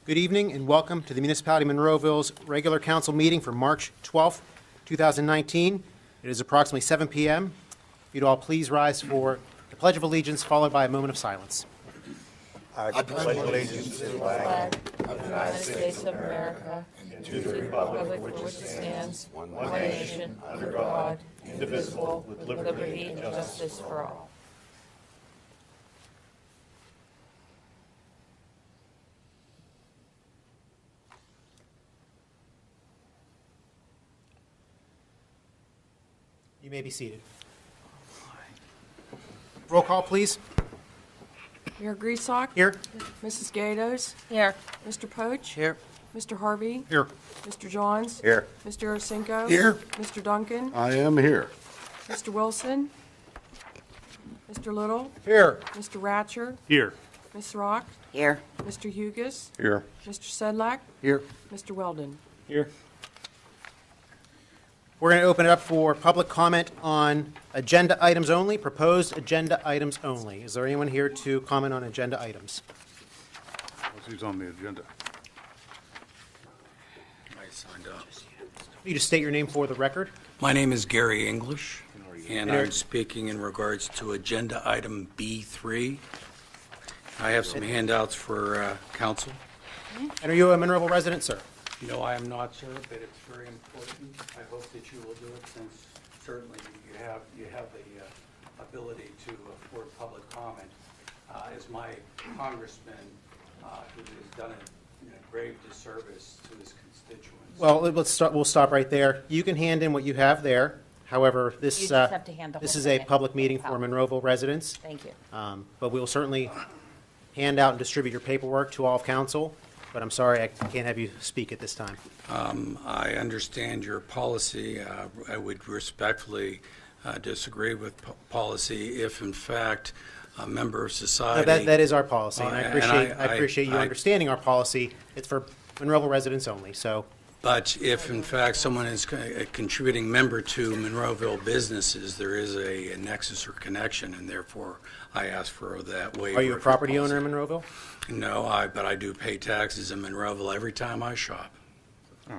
Good evening and welcome to the Municipality of Monroeville's regular council meeting for March 12th, 2019. It is approximately 7 p.m. If you'd all please rise for the Pledge of Allegiance, followed by a moment of silence. I pledge allegiance to the flag of the United States of America and to the republic for which it stands, one nation, under God, indivisible, with liberty and justice for all. You may be seated. Roll call, please. Mayor Griesbach? Here. Mrs. Gatos? Here. Mr. Poach? Here. Mr. Harvey? Here. Mr. Johns? Here. Mr. Osinko? Here. Mr. Duncan? I am here. Mr. Wilson? Mr. Little? Here. Mr. Ratcher? Here. Ms. Rock? Here. Mr. Hugus? Here. Mr. Sedlak? Here. Mr. Weldon? Here. We're going to open it up for public comment on agenda items only, proposed agenda items only. Is there anyone here to comment on agenda items? Who's on the agenda? I signed up. You just state your name for the record. My name is Gary English, and I'm speaking in regards to agenda item B3. I have some handouts for council. And are you a Monroeville resident, sir? No, I am not, sir, but it's very important. I hope that you will do it, since certainly you have the ability to afford public comment. As my congressman, who has done a grave disservice to his constituents. Well, we'll stop right there. You can hand in what you have there. However, this You just have to hand the this whole is a thing. public meeting for Monroeville residents. Thank you. But we will certainly hand out and distribute your paperwork to all of council. But I'm sorry, I can't have you speak at this time. I understand your policy. I would respectfully disagree with policy if, in fact, a member of society. No, that is our policy, and I And appreciate you understanding our policy. It's for Monroeville residents only, so. But if, in fact, someone is a contributing member to Monroeville businesses, there is a nexus or connection, and therefore I ask for that waiver. Are you a property owner in Monroeville? No, but I do pay taxes in Monroeville every time I shop. Oh,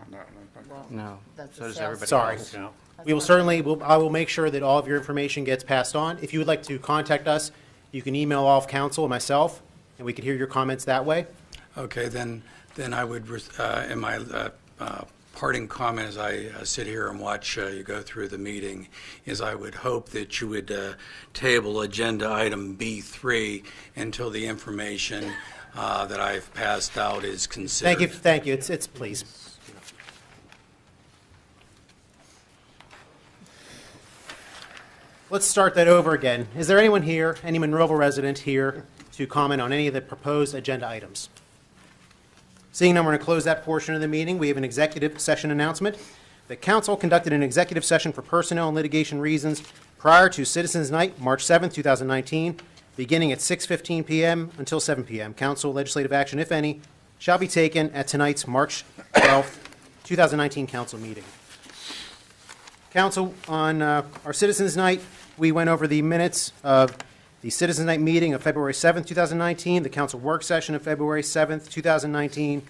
No. That's So does sales everybody Sorry. tax. no. We will certainly, I will make sure that all of your information gets passed on. If you would like to contact us, you can email all of council and myself, and we could hear your comments that way. Okay, then I would, in my parting comment as I sit here and watch you go through the meeting, is I would hope that you would table agenda item B3 until the information that I've passed out is considered. Thank you. It's please. Let's start that over again. Is there anyone here, any Monroeville resident here, to comment on any of the proposed agenda items? Seeing none, we're going to close that portion of the meeting. We have an executive session announcement. The council conducted an executive session for personnel and litigation reasons prior to Citizens Night, March 7th, 2019, beginning at 6:15 p.m. until 7 p.m. Council legislative action, if any, shall be taken at tonight's March 12th, 2019 council meeting. Council, on our Citizens Night, we went over the minutes of the Citizens Night meeting of February 7th, 2019, the council work session of February 7th, 2019,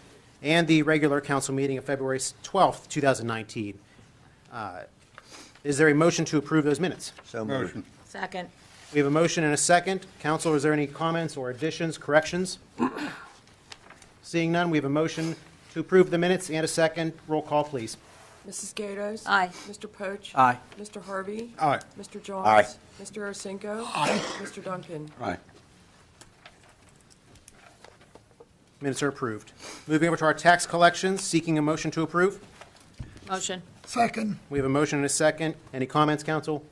and the regular council meeting of February 12th, 2019. Is there a motion to approve those minutes? So moved. Motion. Second. We have a motion and a second. Council, is there any comments or additions, corrections? Seeing none, we have a motion to approve the minutes and a second. Roll call, please. Mrs. Gatos? Aye. Mr. Poach? Aye. Mr. Harvey? Aye. Mr. Johns? Aye. Mr. Osinko? Mr. Duncan? Aye. Minutes are approved. Moving over to our tax collections, seeking a motion to approve. Motion. Second. We have a motion and a second. Any comments, council?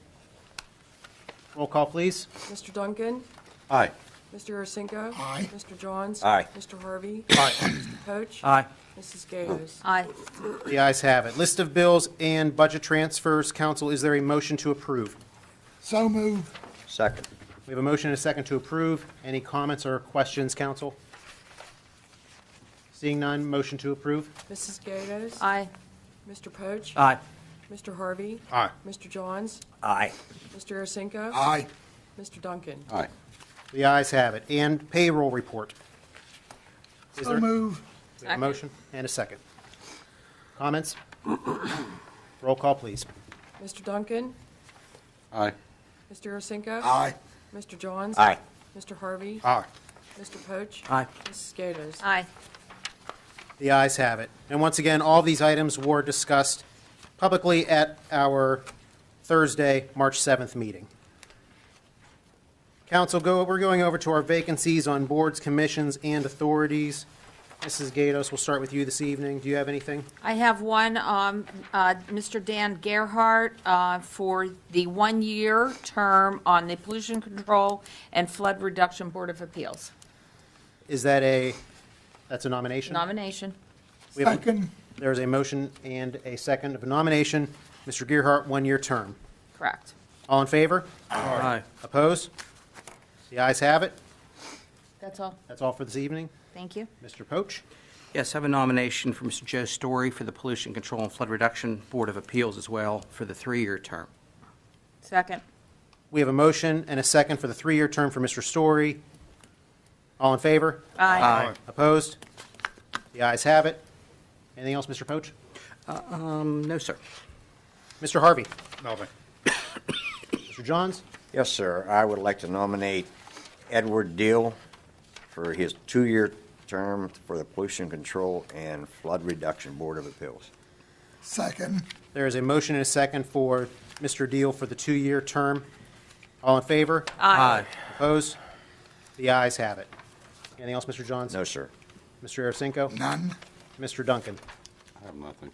Roll call, please. Mr. Duncan? Aye. Mr. Osinko? Aye. Mr. Johns? Aye. Mr. Harvey? Aye. Mr. Poach? Aye. Mrs. Gatos? Aye. The ayes have it. List of bills and budget transfers. Council, is there a motion to approve? So moved. Second. We have a motion and a second to approve. Any comments or questions, council? Seeing none, motion to approve. Mrs. Gatos? Aye. Mr. Poach? Aye. Mr. Harvey? Aye. Mr. Johns? Aye. Mr. Osinko? Aye. Mr. Duncan? Aye. The ayes have it. And payroll report. Is So there moved. We have a motion and a second. Comments? Roll call, please. Mr. Duncan? Aye. Mr. Arasinko? Aye. Mr. Johns? Aye. Mr. Harvey? Aye. Mr. Poach? Aye. Mrs. Gatos? Aye. The ayes have it. And once again, all these items were discussed publicly at our Thursday, March 7th meeting. Council, we're going over to our vacancies on boards, commissions, and authorities. Mrs. Gatos, we'll start with you this evening. Do you have anything? I have one, Mr. Dan Gerhardt, for the one-year term on the Pollution Control and Flood Reduction Board of Appeals. Is that that's a nomination? Nomination. We have There's a motion and a second of a nomination. Mr. Gerhardt, one-year term. Correct. All in favor? Aye. Opposed? The ayes have it. That's all. That's all for this evening. Thank you. Mr. Poach? Yes, I have a nomination for Mr. Joe Story for the Pollution Control and Flood Reduction Board of Appeals as well for the 3-year term. Second. We have a motion and a second for the 3-year term for Mr. Story. All in favor? Aye. Opposed? The ayes have it. Anything else, Mr. Poach? No, sir. Mr. Harvey? Nothing. Mr. Johns? Yes, sir. I would like to nominate Edward Deal for his 2-year term for the Pollution Control and Flood Reduction Board of Appeals. Second. There is a motion and a second for Mr. Deal for the 2-year term. All in favor? Aye. Opposed? The ayes have it. Anything else, Mr. Johns? No, sir. Mr. Arasinko? None. Mr. Duncan? I have nothing.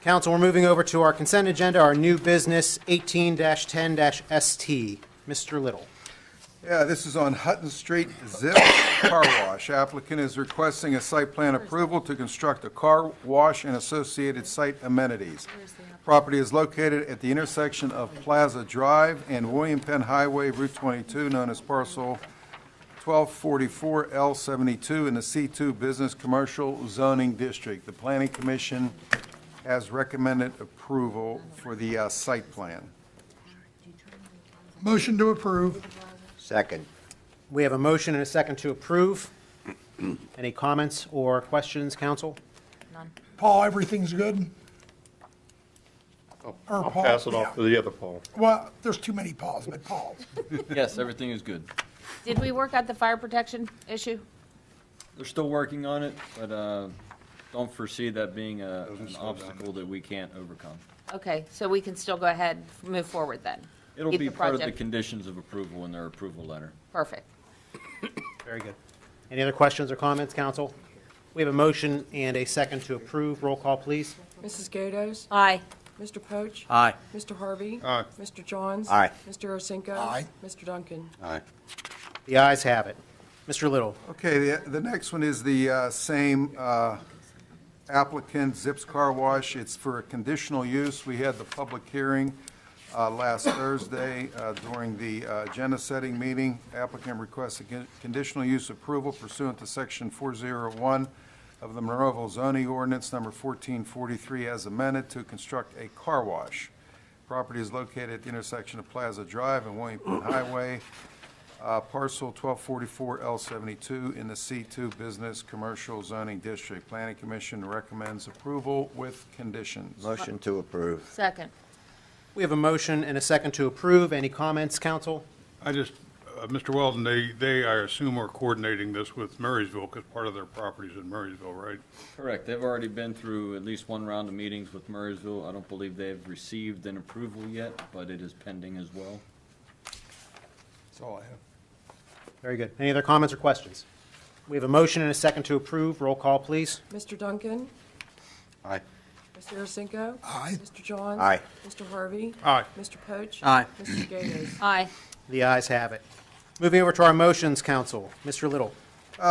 Council, we're moving over to our consent agenda, our new business 18-10-ST. Mr. Little. Yeah, this is on Hutton Street, Zip Car Wash. Applicant is requesting a site plan approval to construct a car wash and associated site amenities. Property is located at the intersection of Plaza Drive and William Penn Highway, Route 22, known as parcel 1244L72 in the C2 Business Commercial Zoning District. The Planning Commission has recommended approval for the site plan. Motion to approve. Second. We have a motion and a second to approve. Any comments or questions, council? None. Paul, everything's good? I'll Paul, pass it off yeah. to the other Paul. Well, there's too many Pauls, but Paul. Yes, everything is good. Did we work out the fire protection issue? They're still working on it, but don't foresee that being an obstacle that we can't overcome. Okay, so we can still go ahead, move forward then? It'll Keep be the part of the project- conditions of approval in their approval letter. Perfect. Very good. Any other questions or comments, council? We have a motion and a second to approve. Roll call, please. Mrs. Gatos? Aye. Mr. Poach? Aye. Mr. Harvey? Aye. Mr. Johns? Aye. Mr. Arasinko? Aye. Mr. Duncan? Aye. The ayes have it. Mr. Little. Okay, the next one is the same applicant, Zips Car Wash. It's for a conditional use. We had the public hearing last Thursday during the agenda-setting meeting. Applicant requests a conditional use approval pursuant to Section 401 of the Monroeville zoning ordinance number 1443 as amended to construct a car wash. Property is located at the intersection of Plaza Drive and William Penn Highway, parcel 1244L72 in the C2 Business Commercial Zoning District. Planning Commission recommends approval with conditions. Motion to approve. Second. We have a motion and a second to approve. Any comments, council? I just, Mr. Weldon, they, I assume, are coordinating this with Marysville because part of their property's in Marysville, right? Correct. They've already been through at least one round of meetings with Murraysville. I don't believe they've received an approval yet, but it is pending as well. That's all I have. Very good. Any other comments or questions? We have a motion and a second to approve. Roll call, please. Mr. Duncan? Aye. Mr. Arasinko? Aye. Mr. Johns? Aye. Mr. Harvey? Aye. Mr. Poach? Aye. Mrs. Gatos? Aye. The ayes have it. Moving over to our motions, council. Mr. Little.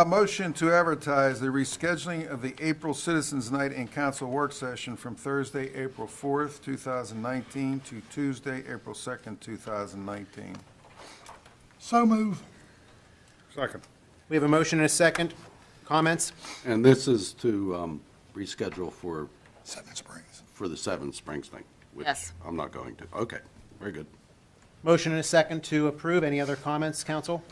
Motion to advertise the rescheduling of the April Citizens Night and Council Work Session from Thursday, April 4th, 2019 to Tuesday, April 2nd, 2019. So move. Second. We have a motion and a second. Comments? And this is to reschedule for Seven Springs. the Seven Springs thing, which Yes. I'm not going to. Okay, very good. Motion and a second to approve. Any other comments, council?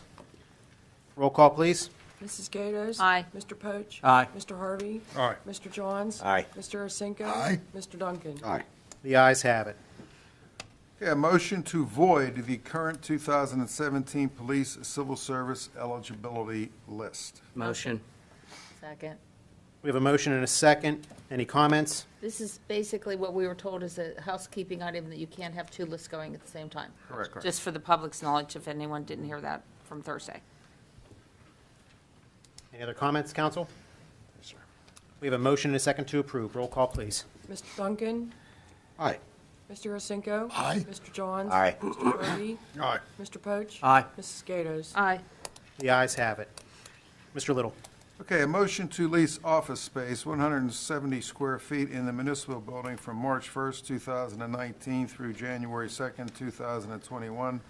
Roll call, please. Mrs. Gatos? Aye. Mr. Poach? Aye. Mr. Harvey? Aye. Mr. Johns? Aye. Mr. Arcinico? Aye. Mr. Duncan? Aye. The ayes have it. Okay, a motion to void the current 2017 police civil service eligibility list. Motion. Second. We have a motion and a second. Any comments? This is basically what we were told is a housekeeping item that you can't have two lists going at the same time. Correct. Just for the public's knowledge, if anyone didn't hear that from Thursday. Any other comments, council? We have a motion and a second to approve. Roll call, please. Mr. Duncan? Aye. Mr. Arcinico? Aye. Mr. Johns? Aye. Mr. Harvey? Aye. Mr. Poach? Aye. Mrs. Gatos? Aye. The ayes have it. Mr. Little. Okay, a motion to lease office space, 170 square feet in the municipal building from March 1st, 2019 through January 2nd, 2021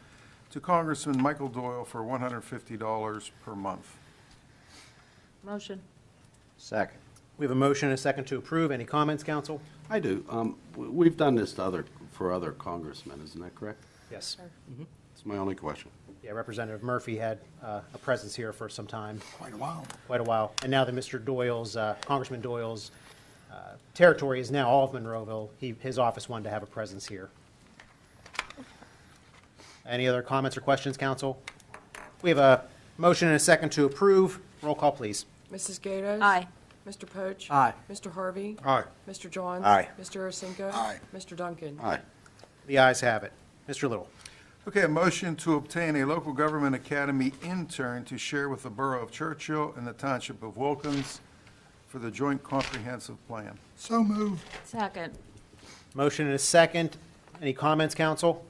to Congressman Michael Doyle for $150 per month. Motion. Second. We have a motion and a second to approve. Any comments, council? I do. We've done this for other congressmen, isn't that correct? Yes. That's my only question. Yeah, Representative Murphy had a presence here for some time, Quite a while. quite a while. And now that Mr. Doyle's, Congressman Doyle's territory is now all of Monroeville, his office wanted to have a presence here. Any other comments or questions, council? We have a motion and a second to approve. Roll call, please. Mrs. Gatos? Aye. Mr. Poach? Aye. Mr. Harvey? Aye. Mr. Johns? Aye. Mr. Arcinico? Aye. Mr. Duncan? Aye. The ayes have it. Mr. Little. Okay, a motion to obtain a local government academy intern to share with the Borough of Churchill and the Township of Wilkins for the Joint Comprehensive Plan. So moved. Second. Motion and a second. Any comments, council?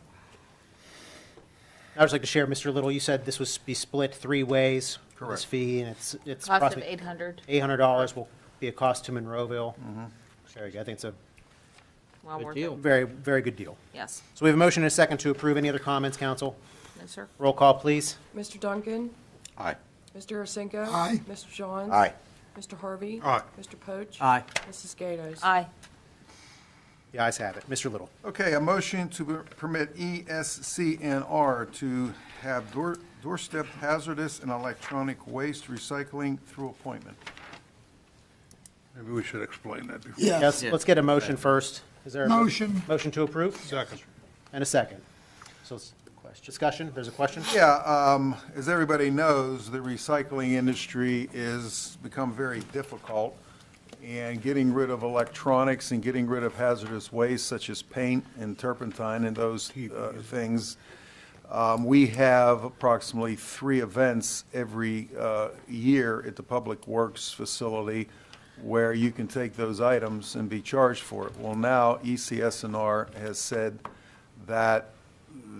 I'd just like to share, Mr. Little, you said this was be split three ways. Correct. This fee, and it's Cost of approximately $800. $800 will be a cost to Monroeville. Very good. I think it's a Well Good worth deal. it. very, very good deal. Yes. So we have a motion and a second to approve. Any other comments, council? No, sir. Roll call, please. Mr. Duncan? Aye. Mr. Arcinico? Aye. Mr. Johns? Aye. Mr. Harvey? Aye. Mr. Poach? Aye. Mrs. Gatos? Aye. The ayes have it. Mr. Little. Okay, a motion to permit ESCNR to have doorstep hazardous and electronic waste recycling through appointment. Maybe we should explain that before. Yes, Yeah. let's get a motion first. Is there a Motion. motion to approve? Second. And a second. So it's discussion. There's a question? Yeah, as everybody knows, the recycling industry is become very difficult, and getting rid of electronics and getting rid of hazardous waste such as paint and turpentine and those things. We have approximately 3 events every year at the Public Works facility where you can take those items and be charged for it. Well, now ECSNR has said that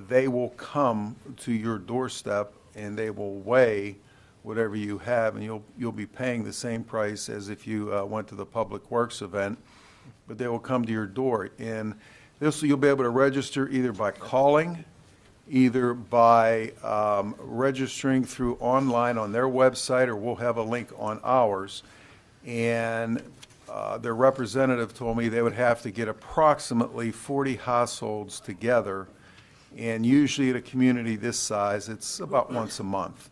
they will come to your doorstep and they will weigh whatever you have, and you'll be paying the same price as if you went to the Public Works event, but they will come to your door. And this, you'll be able to register either by calling, either by registering through online on their website, or we'll have a link on ours. And their representative told me they would have to get approximately 40 households together, and usually at a community this size, it's about once a month.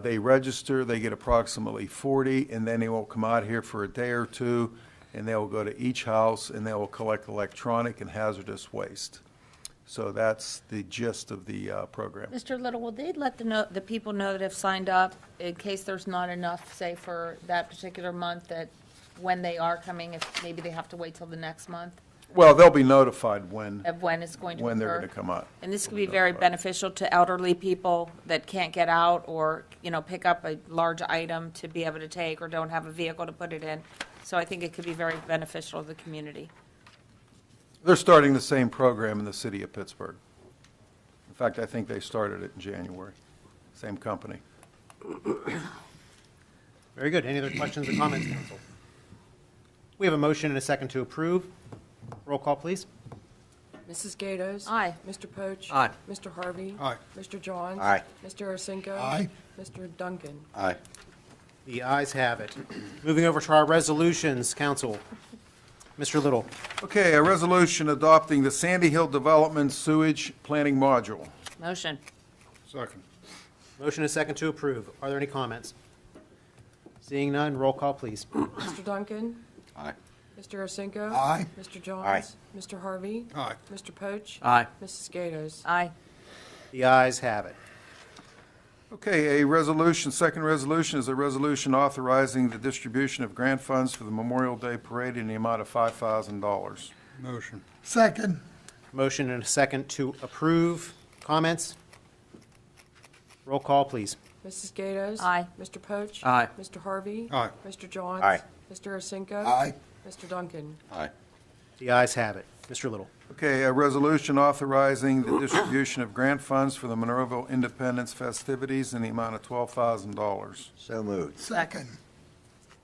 They register, they get approximately 40, and then they will come out here for a day or two, and they will go to each house, and they will collect electronic and hazardous waste. So that's the gist of the program. Mr. Little, will they let the people know that have signed up in case there's not enough, say, for that particular month, that when they are coming, if maybe they have to wait till the next month Well, they'll be notified when of when it's going to occur? they're going to come out. And this could be very beneficial to elderly people that can't get out or, pick up a large item to be able to take or don't have a vehicle to put it in. So I think it could be very beneficial to the community. They're starting the same program in the city of Pittsburgh. In fact, I think they started it in January. Same company. Very good. Any other questions or comments, council? We have a motion and a second to approve. Roll call, please. Mrs. Gatos? Aye. Mr. Poach? Aye. Mr. Harvey? Aye. Mr. Johns? Aye. Mr. Arcinico? Aye. Mr. Duncan? Aye. The ayes have it. Moving over to our resolutions, council. Mr. Little. Okay, a resolution adopting the Sandy Hill Development Sewage Planning Module. Motion. Second. Motion and second to approve. Are there any comments? Seeing none, roll call, please. Mr. Duncan? Aye. Mr. Arcinigo? Aye. Mr. Johns? Aye. Mr. Harvey? Aye. Mr. Poach? Aye. Mrs. Gatos? Aye. The ayes have it. Okay, a resolution, second resolution is a resolution authorizing the distribution of grant funds for the Memorial Day Parade in the amount of $5,000. Motion. Second. Motion and a second to approve. Comments? Roll call, please. Mrs. Gatos? Aye. Mr. Poach? Aye. Mr. Harvey? Aye. Mr. Johns? Aye. Mr. Arcinigo? Aye. Mr. Duncan? Aye. The ayes have it. Mr. Little. Okay, a resolution authorizing the distribution of grant funds for the Monroeville Independence festivities in the amount of $12,000. So moved. Second.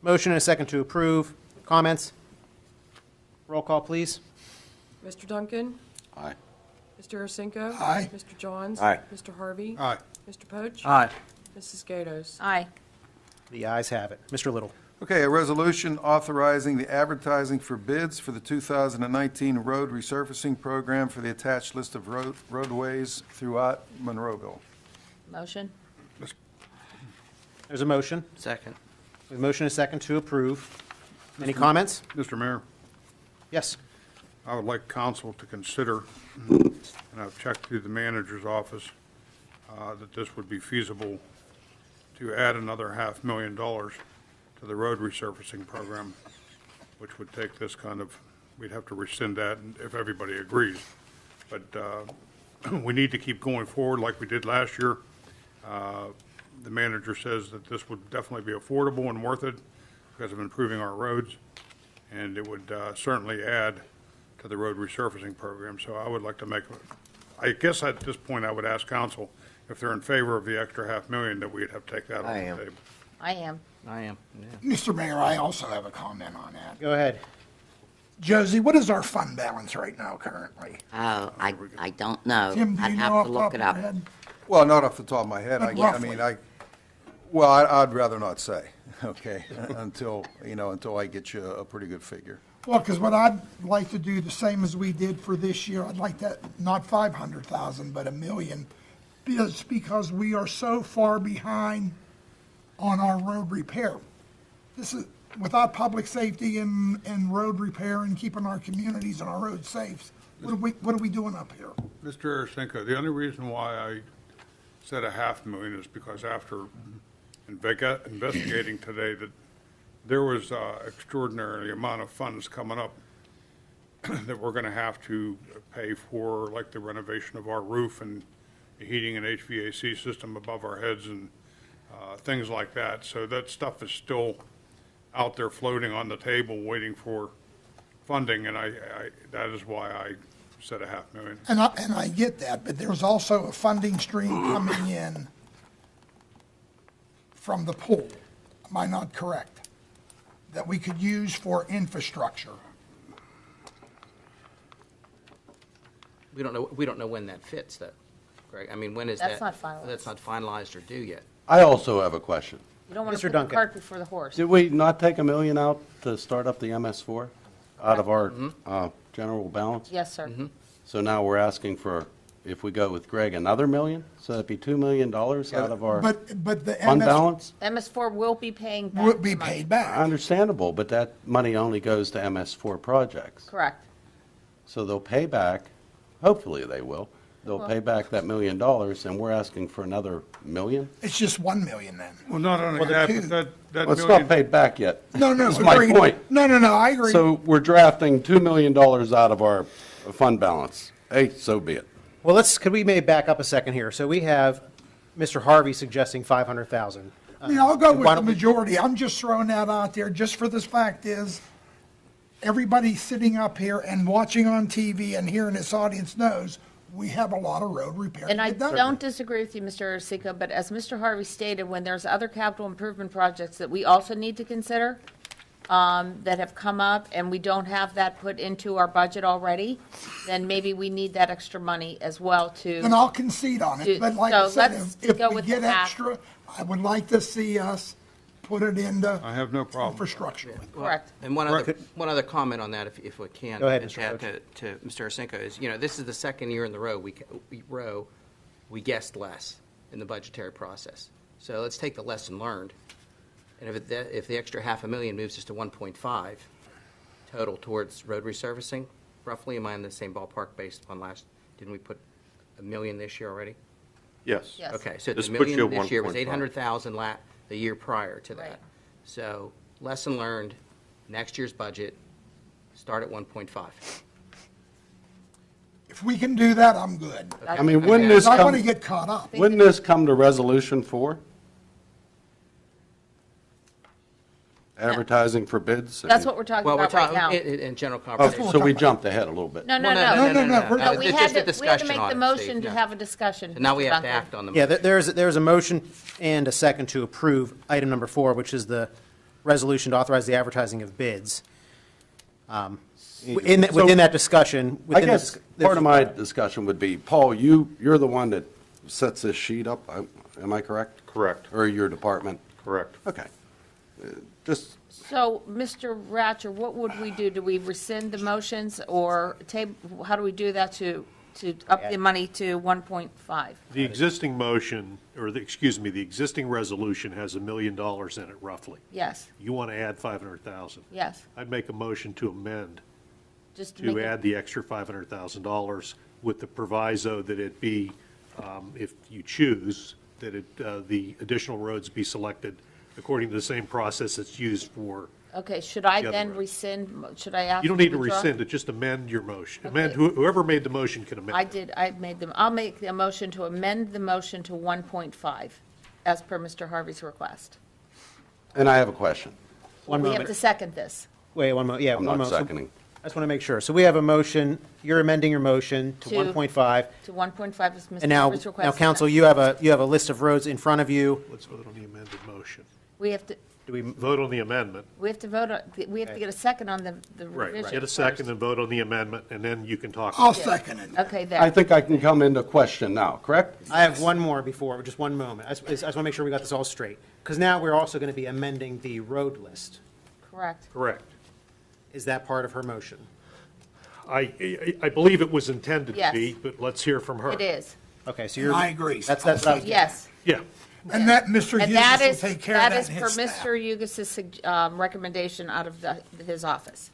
Motion and a second to approve. Comments? Roll call, please. Mr. Duncan? Aye. Mr. Arcinigo? Aye. Mr. Johns? Aye. Mr. Harvey? Aye. Mr. Poach? Aye. Mrs. Gatos? Aye. The ayes have it. Mr. Little. Okay, a resolution authorizing the advertising for bids for the 2019 road resurfacing program for the attached list of roadways throughout Monroeville. Motion? There's a motion. Second. A motion and a second to approve. Any comments? Mr. Mayor, Yes. I would like council to consider, and I've checked through the manager's office, that this would be feasible to add another $500,000 to the road resurfacing program, which would take this kind of, we'd have to rescind that if everybody agrees. But we need to keep going forward like we did last year. The manager says that this would definitely be affordable and worth it because of improving our roads, and it would certainly add to the road resurfacing program. So I would like to I guess at this point I would ask council if they're in favor of the extra $500,000 that we'd have to take that off I the am. table. I am. I am, yeah. Mr. Mayor, I also have a comment on that. Go ahead. Josie, what is our fund balance right now currently? Oh, I don't know. Tim, do I'd you know have off to the look top of it your up. head? Well, not off the top of my head. I Roughly. mean, I'd rather not say, okay, until I get you a pretty good figure. Well, because what I'd like to do, the same as we did for this year, I'd like that, not 500,000, but $1 million, because we are so far behind on our road repair. This is, without public safety and road repair and keeping our communities and our roads safe, what are we doing up here? Mr. Arcinigo, the only reason why I said $500,000 is because after investigating today that there was extraordinary amount of funds coming up that we're going to have to pay for, like the renovation of our roof and the heating and HVAC system above our heads and things like that. So that stuff is still out there floating on the table waiting for funding, and that is why I said $500,000. And I get that, but there's also a funding stream coming in from the pool. Am I not correct? That we could use for infrastructure. We don't know when that fits, though, Greg. I mean, when is that? That's not finalized. That's not finalized or due yet. I also have a question. You don't want Mr. to put the Duncan. cart before the horse. Did we not take $1 million out to start up the MS4 out of our general balance? Yes, sir. So now we're asking for, if we go with Greg, another $1 million? So that'd be $2 million out of our But the fund balance? MS4 will be paying back. would be the money. paid back. Understandable, but that money only goes to MS4 projects. Correct. So they'll pay back, hopefully they will, they'll pay back that $1 million, and we're asking for another $1 million? It's just 1 million then. Well, not only Well, the that, two- but that Well, it's million. not paid back yet. No, That's my agreed. point. No, I agree. So we're drafting $2 million out of our fund balance. Hey, so be it. Well, could we maybe back up a second here? So we have Mr. Harvey suggesting 500,000. Yeah, I'll go with why the don't we- majority. I'm just throwing that out there just for this fact is, everybody sitting up here and watching on TV and hearing this audience knows, we have a lot of road repair And to I get done. don't disagree with you, Mr. Arcinigo, but as Mr. Harvey stated, when there's other capital improvement projects that we also need to consider that have come up, and we don't have that put into our budget already, then maybe we need that extra money as well to. And I'll concede on it, but like I So said, let's if go we with get the half. extra, I would like to see us put it into I have no problem. infrastructure. Correct. And one other comment on that, if we can. Go ahead, to Mr. add Coach. to Mr. Arcinigo is, this is the second year in the row we guessed less. in the budgetary process. So let's take the lesson learned. And if the extra $500,000 moves us to 1.5 total towards road resurfacing, roughly, am I in the same ballpark based upon didn't we put $1 million this year already? Yes. Yes. Okay, so the This puts you million at this year was 1.5. 800,000 the year prior to Right. that. So lesson learned, next year's budget, start at 1.5. If we can do that, I'm good. I mean, wouldn't this I want to come, get caught up. wouldn't this come to resolution 4? Advertising for bids? That's what we're talking Well, we're about right talking now. in general Oh, conversation. so we jumped ahead a little bit. No, no, Well, no. No, we're- No, we It's had just a to discussion make on the it, motion Steve, to no. have a discussion. So now we Mr. have to Duncan. act on the Yeah, motion. there's a motion and a second to approve item number 4, which is the resolution to authorize the advertising of bids. Within that discussion, I guess part of my discussion would be, Paul, you're the one that sets this sheet up, am I correct? Correct. Or your department? Correct. Okay. Just, So, Mr. Ratcher, what would we do? Do we rescind the motions or how do we do that to up the money to 1.5? The existing motion, or the existing resolution has $1 million in it roughly. Yes, You want to add 500,000. yes. I'd make a motion to amend, Just to make to it, add the extra $500,000 with the proviso that it be, if you choose, that the additional roads be selected according to the same process that's used for, okay, should I the other then road. rescind, should I ask? you don't need to withdraw? rescind it, just amend your motion. Okay. Whoever made the motion can amend. I did, I'll make a motion to amend the motion to 1.5 as per Mr. Harvey's request. and I have a question. One We have moment. to second this. Wait, one moment, yeah. I'm one not moment. seconding. I just want to make sure. So we have a motion, you're amending your motion to To- 1.5. To 1.5 is Mr. And now, Harvey's request. council, you have a list of roads in front of you. Let's vote on the amended motion. We have to, Do we, Vote on the amendment. we have to vote, we have to get a second on the Right. revision. Get a second and vote on the amendment, and then you can talk. I'll second it. Okay, I there. think I can come into question now, correct? I have one more before, just one moment. I just want to make sure we got this all straight. Because now we're also going to be amending the road list. Correct. Correct. Is that part of her motion? I believe it was intended to Yes. be, but let's hear from her. It is. Okay, so you're. I agree. That's what I was getting Yes. Yeah. And that Mr. And that Hughes is, will take care of that that is in per his staff. Mr. Yugas's recommendation out of his office.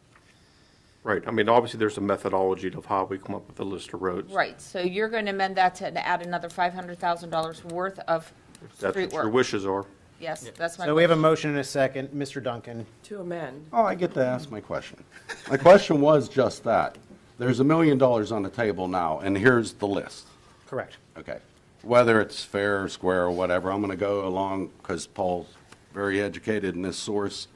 Right. I mean, obviously, there's a methodology of how we come up with a list of roads. Right, so you're going to amend that to add another $500,000 worth of That's street what your work. wishes are. Yes, that's my So we have a question. motion and a second. Mr. Duncan. To amend. Oh, I get to ask my question. My question was just that. There's $1 million on the table now, and here's the list. Correct. Okay. Whether it's fair or square or whatever, I'm going to go along, because Paul's very educated in this source,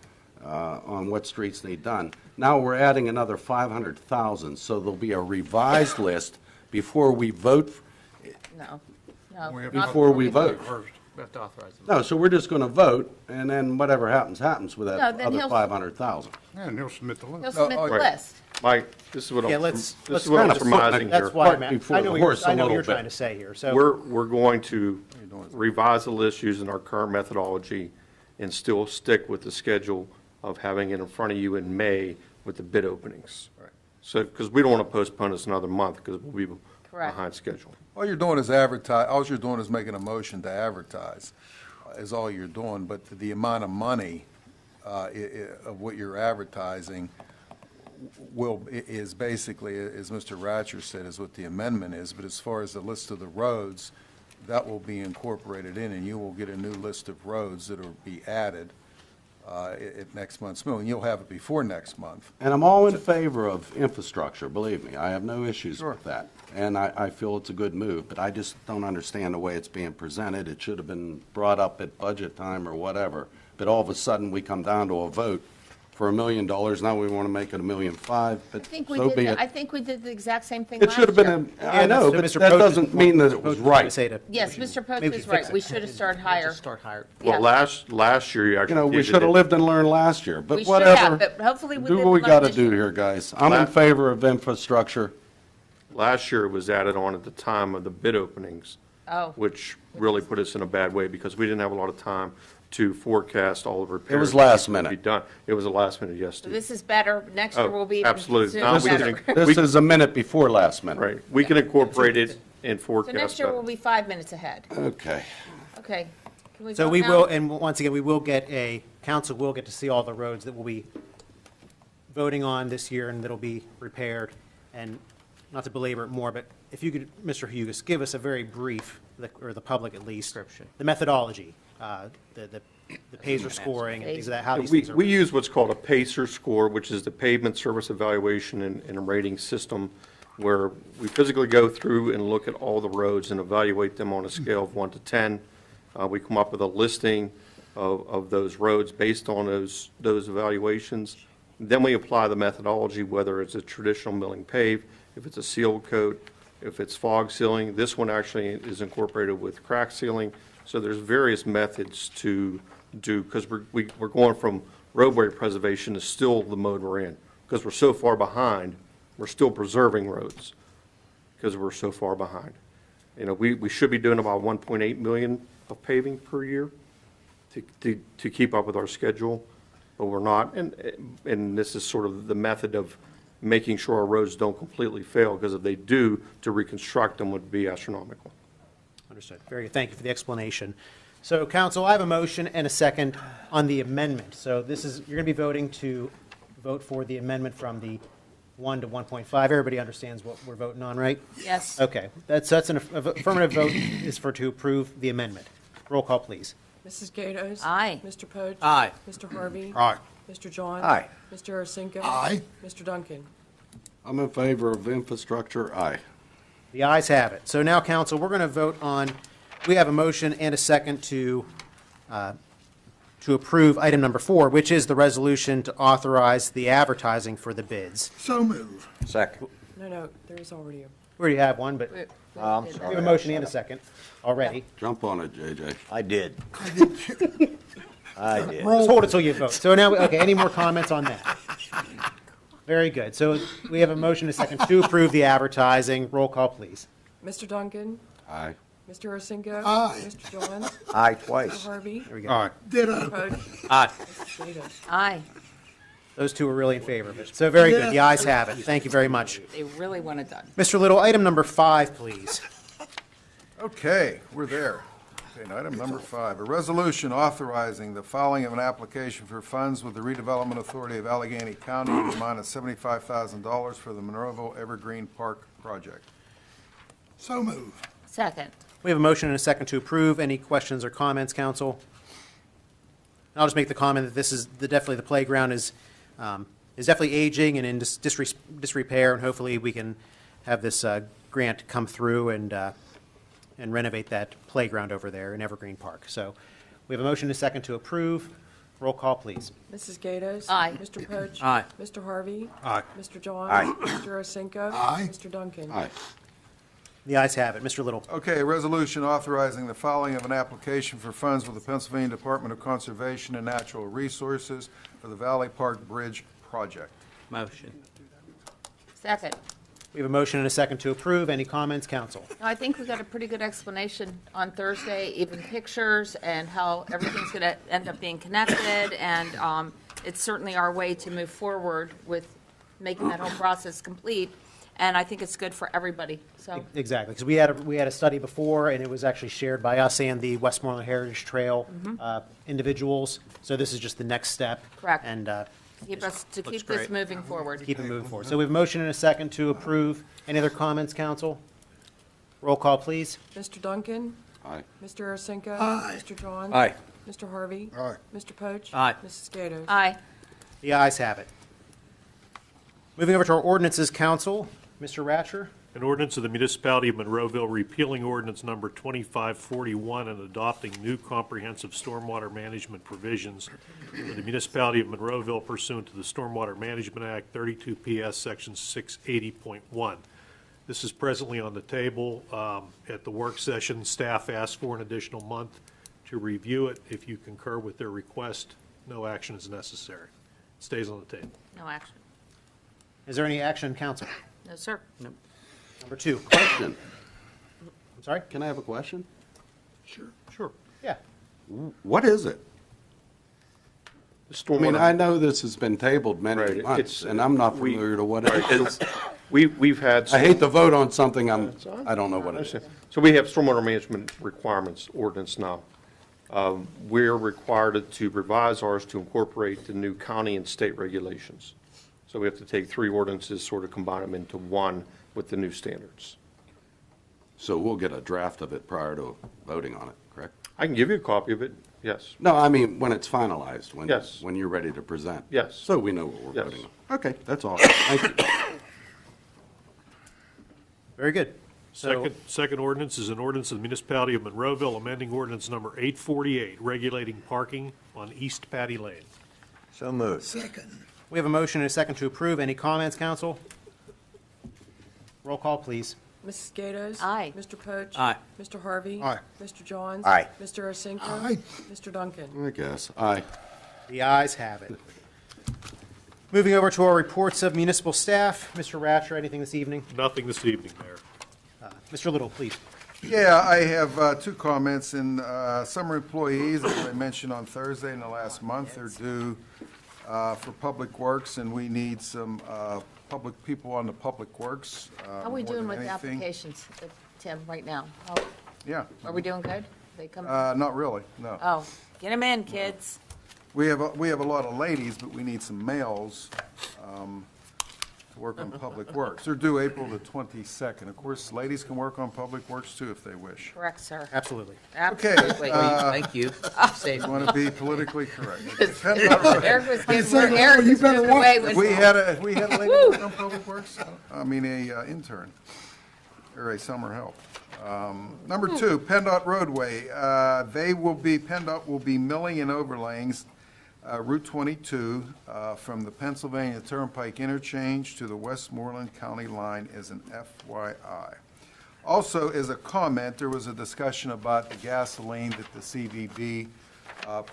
on what streets need done. Now we're adding another 500,000, so there'll be a revised list before we vote. No, no. We have not Before we vote. First. We have to authorize them. No, so we're just going to vote, and then whatever happens, happens with No, that then other he'll- 500,000. And he'll submit the He'll list. submit the right. list. Mike, this is what I'm, Yeah, this let's is what I'm kind of surmising That's here. why I'm, Cart I before know the what horse a I know what little you're bit. trying to say here. So We're going to revise the list using our current methodology and still stick with the schedule of having it in front of you in May with the bid openings. So, because we don't want to postpone this another month because we'll be Correct. behind schedule. All you're doing is advertise, all you're doing is making a motion to advertise, is all you're doing, but the amount of money of what you're advertising is basically, as Mr. Ratcher said, is what the amendment is, but as far as the list of the roads, that will be incorporated in, and you will get a new list of roads that will be added at next month's meeting. You'll have it before next month. And I'm all in favor of infrastructure, believe me. I have no issues with that. And I feel it's a good move, but I just don't understand the way it's being presented. It should have been brought up at budget time or whatever. But all of a sudden, we come down to a vote for $1 million. Now we want to make it $1.5 million, but I think we so did, be it. I think we did the exact same thing It last should have year. been, I know, but Mr. that Poach doesn't mean that it was right. Yes, Mr. Poach maybe we is can right. fix We it. should have started higher. Start higher. Well, Yes. last year, you actually You know, we did should have it. lived and learned last year, We but should whatever. have, but hopefully we Do did what we learn got to this do year. here, guys. I'm in favor of infrastructure. Last year, it was added on at the time of the bid openings, Oh, which really put us in a bad way because we didn't have a lot of time to forecast all the repairs. was last that would be minute. done. It was a last minute, yes, so Steve. this is better. Next year Oh, will be even absolutely. sooner Now we better. can- This is a minute before last minute. Right. We can incorporate it and So forecast next year that. we'll be 5 minutes ahead. Okay. Okay. Can we So vote we now? will, and once again, we will get council will get to see all the roads that we'll be voting on this year and that'll be repaired. And not to belabor it more, but if you could, Mr. Hugus, give us a very brief, or the public at least, the methodology, the PACER scoring, and things of that, how these things are. We use what's called a PACER score, which is the Pavement Service Evaluation and Rating System, where we physically go through and look at all the roads and evaluate them on a scale of 1 to 10. We come up with a listing of those roads based on those evaluations. Then we apply the methodology, whether it's a traditional milling pave, if it's a sealed coat, if it's fog sealing. This one actually is incorporated with crack sealing. So there's various methods to do, because we're going from roadway preservation to still the mode we're in. Because we're so far behind, we're still preserving roads because we're so far behind. You know, we should be doing about 1.8 million of paving per year to keep up with our schedule, but we're not. And this is sort of the method of making sure our roads don't completely fail, because if they do, to reconstruct them would be astronomical. Understood. Very good. Thank you for the explanation. So, council, I have a motion and a second on the amendment. So this is, you're going to be voting to vote for the amendment from the 1 to 1.5. Everybody understands what we're voting on, right? Yes. Okay. That's an affirmative vote is to approve the amendment. Roll call, please. Mrs. Gatos? Aye. Mr. Poach? Aye. Mr. Harvey? Aye. Mr. John? Aye. Mr. Arcinico? Aye. Mr. Duncan? I'm in favor of infrastructure, aye. The ayes have it. So now, council, we're going to vote on, we have a motion and a second to approve item number 4, which is the resolution to authorize the advertising for the bids. So move. Second. No, there is already a. We already have one, but we I'm have sorry. a motion and a second already. Jump on it, JJ. I did. I did. Just hold it till you vote. So now, okay, any more comments on that? Very good. So we have a motion and a second to approve the advertising. Roll call, please. Mr. Duncan? Aye. Mr. Arcinico? Aye. Mr. John? Aye Mr. twice. Harvey? There we go. Aye. Ditto. Poach? Aye. Mrs. Gatos? Aye. Those two are really in favor of it. So very good. The ayes have it. Thank you very much. They really want it done. Mr. Little, item number 5, please. Okay, we're there. Okay, and item number 5, a resolution authorizing the filing of an application for funds with the Redevelopment Authority of Allegheny County in the amount of $75,000 for the Monroeville Evergreen Park project. So move. Second. We have a motion and a second to approve. Any questions or comments, council? I'll just make the comment that this is definitely the playground is definitely aging and in disrepair, and hopefully we can have this grant come through and renovate that playground over there in Evergreen Park. So we have a motion and a second to approve. Roll call, please. Mrs. Gatos? Aye. Mr. Poach? Aye. Mr. Harvey? Aye. Mr. John? Aye. Mr. Arcinico? Aye. Mr. Duncan? Aye. The ayes have it. Mr. Little. Okay, a resolution authorizing the filing of an application for funds with the Pennsylvania Department of Conservation and Natural Resources for the Valley Park Bridge project. Motion. Second. We have a motion and a second to approve. Any comments, council? I think we got a pretty good explanation on Thursday, even pictures and how everything's going to end up being connected. And it's certainly our way to move forward with making that whole process complete. And I think it's good for everybody, so. Exactly, because we had a study before, and it was actually shared by us and the Westmoreland Heritage Trail individuals. So this is just the next step. Correct. And Keep Looks this great. moving forward. keep it moving forward. So we have a motion and a second to approve. Any other comments, council? Roll call, please. Mr. Duncan? Aye. Mr. Arcinico? Aye. Mr. John? Aye. Mr. Harvey? Aye. Mr. Poach? Aye. Mrs. Gatos? Aye. The ayes have it. Moving over to our ordinances, council. Mr. Ratcher? An ordinance of the Municipality of Monroeville repealing ordinance number 2541 and adopting new comprehensive stormwater management provisions for the Municipality of Monroeville pursuant to the Stormwater Management Act 32 PS Section 680.1. This is presently on the table at the work session. Staff asked for an additional month to review it. If you concur with their request, no action is necessary. It stays on the table. No action. Is there any action, council? No, sir. Number 2. Question. I'm sorry? Can I have a question? Sure. Yeah. What is it? The I mean, stormwater- I know this has been tabled Right, many months, it's- and I'm not we- familiar to what it is. We've had. I hate to vote on something I don't know what it is. So we have stormwater management requirements ordinance now. We're required to revise ours to incorporate the new county and state regulations. So we have to take 3 ordinances, sort of combine them into one with the new standards. So we'll get a draft of it prior to voting on it, correct? I can give you a copy of it, yes. No, I mean, when it's finalized, Yes. when you're ready to present. Yes. So we know what we're Yes. voting on. Okay, that's all. Thank you. Very good. So, Second ordinance is an ordinance of the Municipality of Monroeville amending ordinance number 848, regulating parking on East Patty Lane. So moved. Second. we have a motion and a second to approve. Any comments, council? Roll call, please. Mrs. Gatos? Aye. Mr. Poach? Aye. Mr. Harvey? Aye. Mr. Johns? Aye. Mr. Arsenko? Aye. Mr. Duncan? I guess. Aye. The ayes have it. Moving over to our reports of municipal staff. Mr. Ratcher, anything this evening? Nothing this evening, Mayor. Mr. Little, please. Yeah, I have 2 comments. In summer employees, as I mentioned on Thursday in the last month, are due for Public Works, and we need some public people on the Public Works. How are we more doing than with anything. applications, Tim, right now? Yeah, Are we doing good? They come? not really, no. Oh, get them in, kids. We have a lot of ladies, but we need some males to work on Public Works. They're due April the 22nd. Of course, ladies can work on Public Works too if they wish. Correct, sir. Absolutely. Absolutely. Thank you. Save You want to be politically correct. Eric was getting, said, Eric you was better moving watch away it. with. If we had a lady work on Public Works, I mean, a intern, or a summer help. Number 2, PennDOT roadway. PennDOT will be milling and overlaying Route 22 from the Pennsylvania Turnpike interchange to the Westmoreland County line as an FYI. Also, as a comment, there was a discussion about the gasoline that the CVB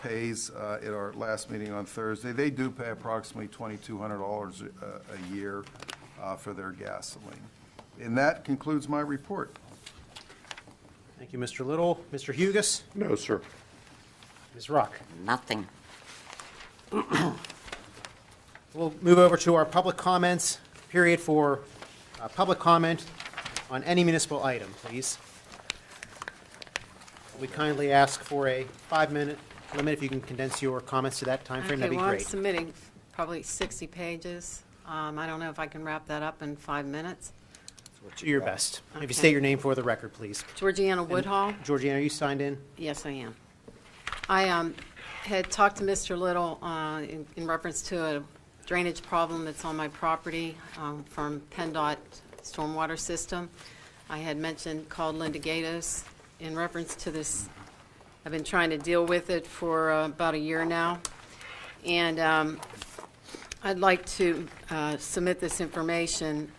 pays at our last meeting on Thursday. They do pay approximately $2,200 a year for their gasoline. And that concludes my report. Thank you, Mr. Little. Mr. Hugus? No, sir. Ms. Rock? Nothing. We'll move over to our public comments period for public comment on any municipal item, please. We kindly ask for a 5-minute limit. If you can condense your comments to that time frame, that'd be well, I'm great. submitting probably 60 pages. I don't know if I can wrap that up in 5 minutes. Do your best. If you Okay. state your name for the record, please. Georgiana Woodhall. Georgiana, are you signed in? Yes, I am. I had talked to Mr. Little in reference to a drainage problem that's on my property from PennDOT stormwater system. I had called Linda Gatos in reference to this. I've been trying to deal with it for about a year now. And I'd like to submit this information.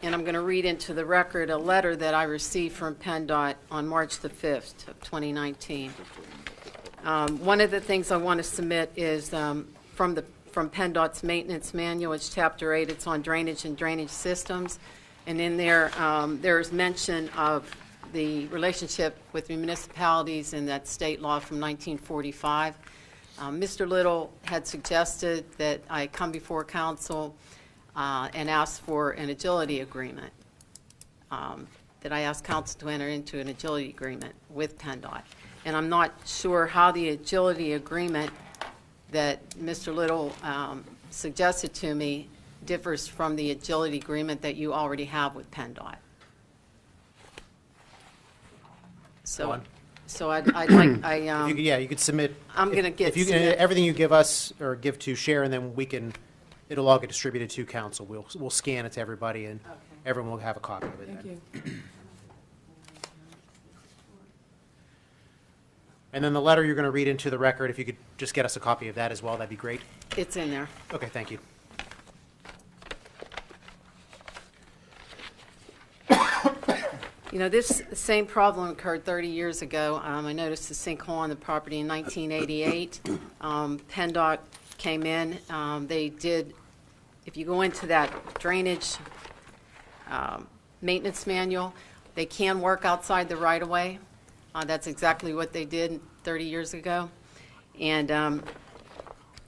And I'm going to read into the record a letter that I received from PennDOT on March the 5th of 2019. One of the things I want to submit is from PennDOT's maintenance manual. It's Chapter 8. It's on drainage and drainage systems. And in there, there's mention of the relationship with the municipalities and that state law from 1945. Mr. Little had suggested that I come before council and ask for an agility agreement, that I ask council to enter into an agility agreement with PennDOT. And I'm not sure how the agility agreement that Mr. Little suggested to me differs from the agility agreement that you already have with PennDOT. Go on. So I'd like, You could submit. I'm gonna get If you submit- everything you give us or give to Sharon, then it'll all get distributed to council. We'll scan it to everybody, and everyone will have a copy of it Thank then. you. And then the letter you're going to read into the record, if you could just get us a copy of that as well, that'd be great. it's in there. Okay, thank you. You know, this same problem occurred 30 years ago. I noticed a sinkhole on the property in 1988. PennDOT came in. They did, if you go into that drainage maintenance manual, they can work outside the right-of-way. That's exactly what they did 30 years ago. And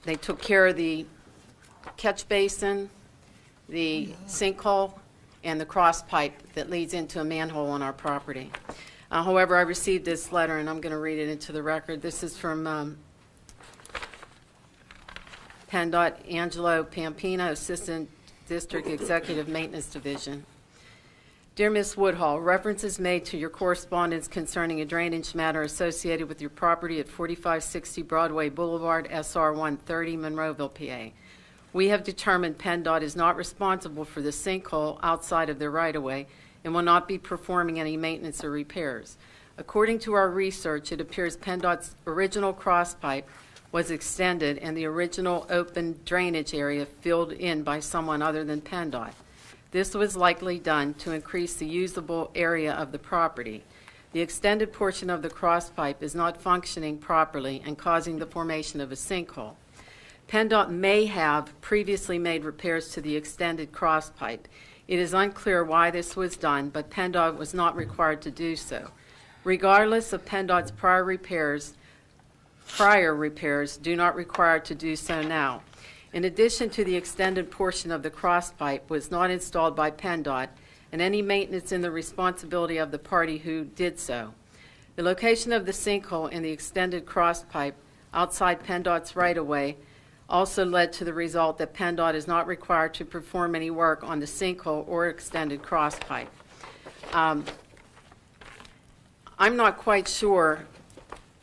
they took care of the catch basin the sinkhole and the cross pipe that leads into a manhole on our property. However, I received this letter, and I'm going to read it into the record. This is from PennDOT Angelo Pampino, Assistant District Executive Maintenance Division. Dear Ms. Woodhull, reference is made to your correspondence concerning a drainage matter associated with your property at 4560 Broadway Boulevard, SR 130, Monroeville, PA. We have determined PennDOT is not responsible for the sinkhole outside of their right-of-way and will not be performing any maintenance or repairs. According to our research, it appears PennDOT's original cross pipe was extended and the original open drainage area filled in by someone other than PennDOT. This was likely done to increase the usable area of the property. The extended portion of the cross pipe is not functioning properly and causing the formation of a sinkhole. PennDOT may have previously made repairs to the extended cross pipe. It is unclear why this was done, but PennDOT was not required to do so. Regardless of PennDOT's prior repairs do not require to do so now. In addition to the extended portion of the cross pipe was not installed by PennDOT, and any maintenance in the responsibility of the party who did so. The location of the sinkhole and the extended cross pipe outside PennDOT's right-of-way also led to the result that PennDOT is not required to perform any work on the sinkhole or extended cross pipe. I'm not quite sure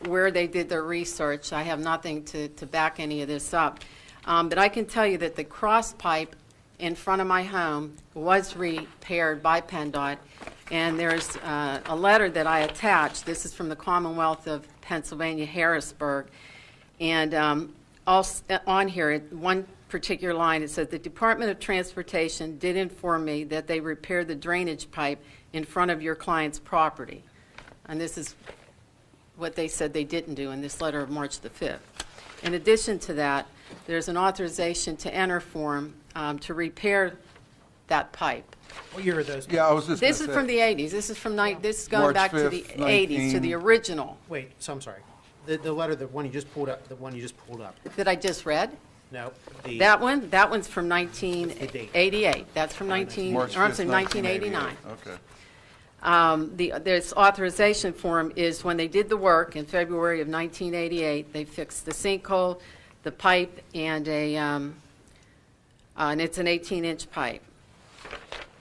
where they did their research. I have nothing to back any of this up. But I can tell you that the cross pipe in front of my home was repaired by PennDOT, and there's a letter that I attached. This is from the Commonwealth of Pennsylvania, Harrisburg, and also on here, one particular line, it says, the Department of Transportation did inform me that they repaired the drainage pipe in front of your client's property. And this is what they said they didn't do in this letter of March the 5th. In addition to that, there's an authorization to enter form to repair that pipe. What year are those? Yeah, I was just This gonna is say- from the 80s. This is from this is going March back to the 5th, 80s, to the original Wait, so I'm sorry. The letter, the one you just pulled up, that I just read. No, the. That one's from date. 1988. That's from March 5th, 1989. Okay. This authorization form is when they did the work in February of 1988. They fixed the sinkhole, the pipe, and and it's an 18-inch pipe.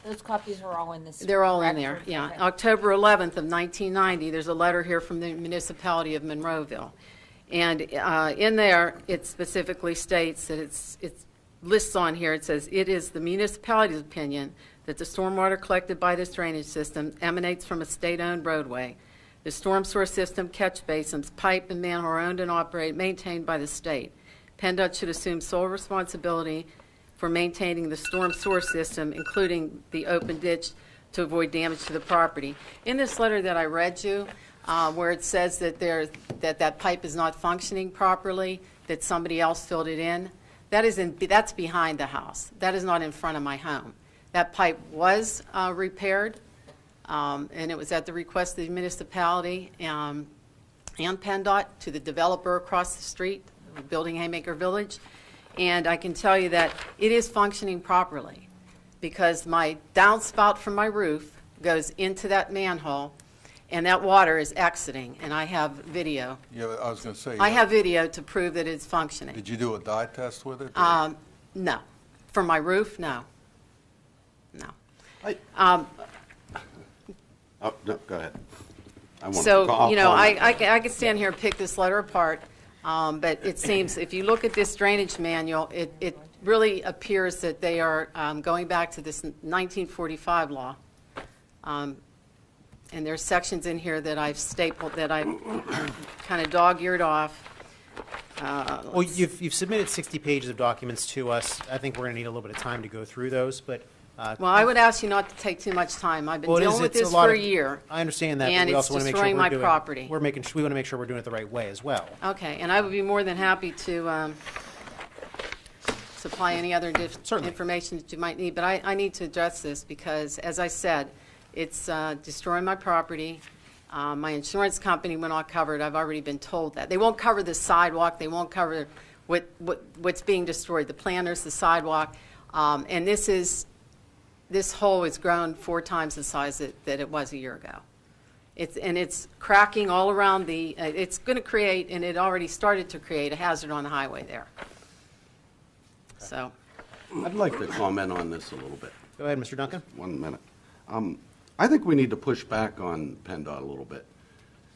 Those copies are all in this. They're all in there, record. yeah. Okay. October 11th of 1990, there's a letter here from the Municipality of Monroeville. And in there, it specifically states that it lists on here, it says, it is the municipality's opinion that the stormwater collected by this drainage system emanates from a state-owned roadway. The storm sewer system, catch basins, pipe, and manhole are owned and operated, maintained by the state. PennDOT should assume sole responsibility for maintaining the storm sewer system, including the open ditch, to avoid damage to the property. In this letter that I read you, where it says that that pipe is not functioning properly, that somebody else filled it in, that's behind the house. That is not in front of my home. That pipe was repaired, and it was at the request of the municipality and PennDOT to the developer across the street, building Haymaker Village. And I can tell you that it is functioning properly because my downspout from my roof goes into that manhole, and that water is exiting, and I have video. Yeah, I was going to say. I have video to prove that it's functioning. Did you do a dye test with it? No. For my roof, no. No. Oh, no, go ahead. I want to So, call- you know, I'll call you. I could stand here and pick this letter apart, but it seems, if you look at this drainage manual, it really appears that they are going back to this 1945 law. And there's sections in here that I've stapled, that I've kind of dog-eared off. Well, you've submitted 60 pages of documents to us. I think we're going to need a little bit of time to go through those, but. Well, I would ask you not to take too much time. I've been Well, dealing with it's this lot for a of- year. I understand that, but And we it's also want to make sure destroying we're my doing. property. We want to make sure we're doing it the right way as well. Okay, and I would be more than happy to supply any other Certainly. information that you might need, but I need to address this because, as I said, it's destroying my property. My insurance company will not cover it. I've already been told that. They won't cover the sidewalk. They won't cover what's being destroyed, the planters, the sidewalk. And this hole has grown 4 times the size that it was a year ago. It's cracking all around it's going to create, and it already started to create, a hazard on the highway there. So, I'd like to comment on this a little bit. Go ahead, Mr. Duncan. 1 minute. I think we need to push back on PennDOT a little bit.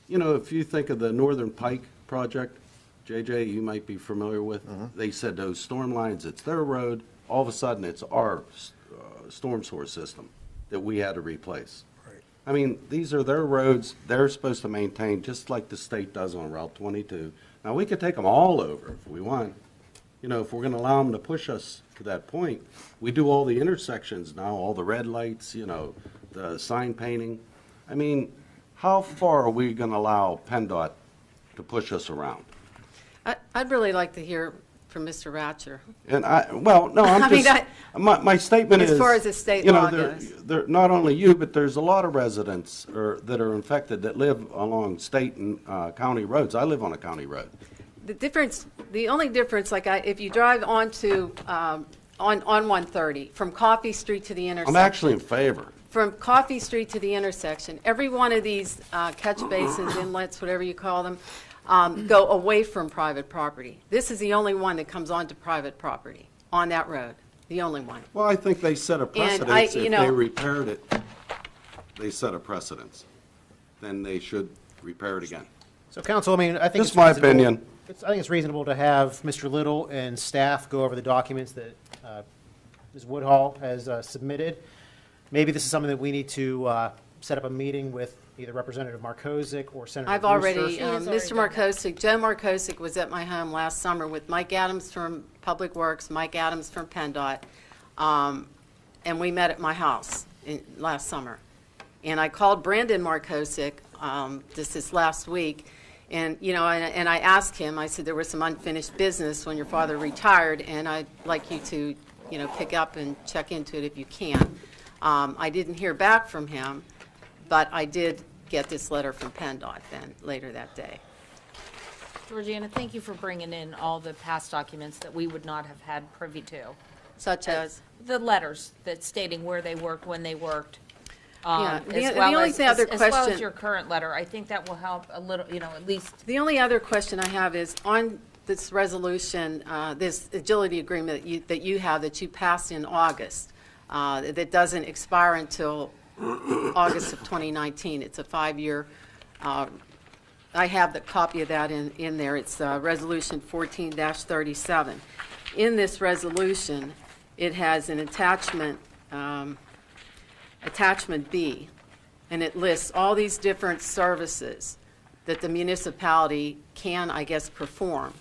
You know, if you think of the Northern Pike project, JJ, you might be familiar with, they said those storm lines, it's their road, all of a sudden it's our storm sewer system that we had to replace. I mean, these are their roads, they're supposed to maintain, just like the state does on Route 22. Now, we could take them all over if we want. You know, if we're going to allow them to push us to that point, we do all the intersections now, all the red lights, you know, the sign painting. I mean, how far are we going to allow PennDOT to push us around? I'd really like to hear from Mr. Ratcher. And my statement is, as far as the state you know, law goes. they're not only you, but there's a lot of residents that are infected that live along state and county roads. I live on a county road. The only difference, if you drive onto on 130 from Coffee Street to the intersection. I'm actually in favor. From Coffee Street to the intersection, every one of these catch basins, inlets, whatever you call them, go away from private property. This is the only one that comes onto private property on that road, the only one. Well, I think they set a precedence. If they repaired it, they set a precedence. Then they should repair it again. So, council, I mean, I think Just my opinion. I think it's reasonable to have Mr. Little and staff go over the documents that Ms. Woodhull has submitted. Maybe this is something that we need to set up a meeting with either Representative Markosic or Senator I've Brewster. already, Mr. Markosic, Joe Markosic was at my home last summer with Mike Adams from Public Works, Mike Adams from PennDOT, and we met at my house last summer. And I called Brandon Markosic this last week, and and I asked him. I said there was some unfinished business when your father retired, and I'd like you to pick up and check into it if you can. I didn't hear back from him, but I did get this letter from PennDOT then later that day. Georgiana, thank you for bringing in all the past documents that we would not have had privy to. Such as? The letters that stating where they worked, when they worked. Yeah, as well as your current letter. I think that will help a little, at least. The only other question I have is on this resolution, this agility agreement that you have that you passed in August, that doesn't expire until August of 2019. It's a 5-year. I have the copy of that in there. It's Resolution 14-37. In this resolution, it has an attachment, Attachment B, and it lists all these different services that the municipality can, I guess, perform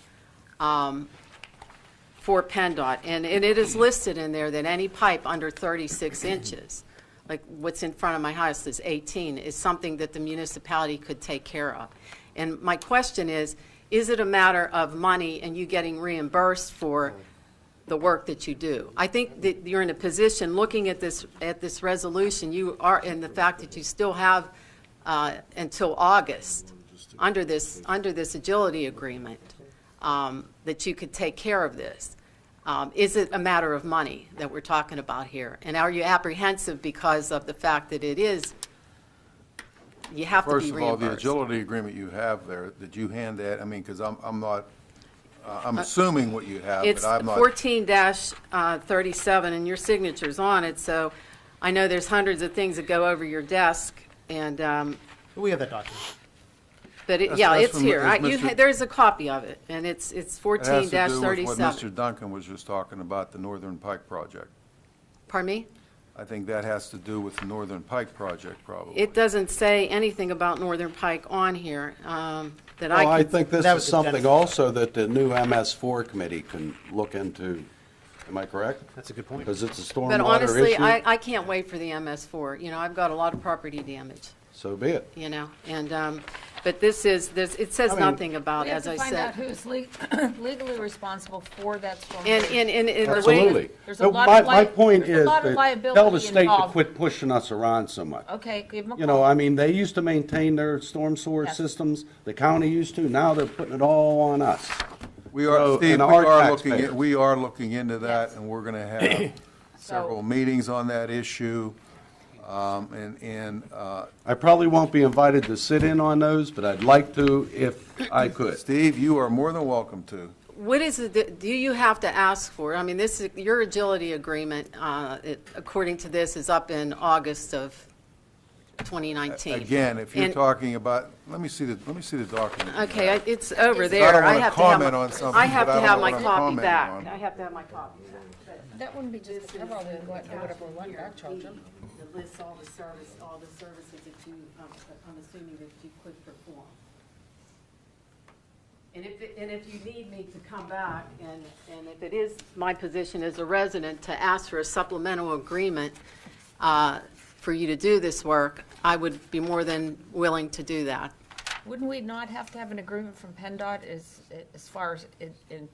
for PennDOT. And it is listed in there that any pipe under 36 inches, like what's in front of my house is 18, is something that the municipality could take care of. And my question is it a matter of money and you getting reimbursed for the work that you do? I think that you're in a position, looking at this resolution, you are in the fact that you still have until August under this agility agreement that you could take care of this. Is it a matter of money that we're talking about here? And are you apprehensive because of the fact that it is, you have to be reimbursed? First of all, the agility agreement you have there, did you hand that? I mean, because I'm not, I'm assuming what you have, it's but I'm not. 14-37, and your signature's on it, so I know there's hundreds of things that go over your desk, and We have that document. but That's it's from- here. is Mr. There's a copy of it, and it's It has to 14-37. do with what Mr. Duncan was just talking about, the Northern Pike project. Pardon me? I think that has to do with the Northern Pike project, probably. It doesn't say anything about Northern Pike on here that Well, I could. think this that is was something Jennifer. also that the new MS4 committee can look into. Am I correct? That's a good point. Because it's a But stormwater honestly, issue. I can't wait for the MS4. I've got a lot of property damage, So be it. and, but it says nothing about, We have as to I find out said. who's legally responsible for that storm. And the way, Absolutely. There's a lot My of point there's a is lot of that liability tell the state to involved. quit pushing us around so much. Okay, give them a call. You know, I mean, they used to maintain their storm sewer Yes. systems. The county used to. Now they're putting it all on us. We are, So, Steve, and we our are taxpayers. looking into that, Yes. and we're going to have several meetings on that issue. I probably won't be invited to sit in on those, but I'd like to if I could. Steve, you are more than welcome to. What is it, do you have to ask for? I mean, this is, your agility agreement, according to this, is up in August of 2019. Again, if you're And- talking about, let me see the document. Okay, it's over I there. don't wanna have to comment have on my- something I have that to I have don't my wanna copy comment back. on. I have to have my copy back. That wouldn't be just the cover, then what, do whatever we want, back charge them. It lists all the services that you, I'm assuming that you could perform. And if you need me to come back, and if it is my position as a resident to ask for a supplemental agreement for you to do this work, I would be more than willing to do that. Wouldn't we not have to have an agreement from PennDOT as far as in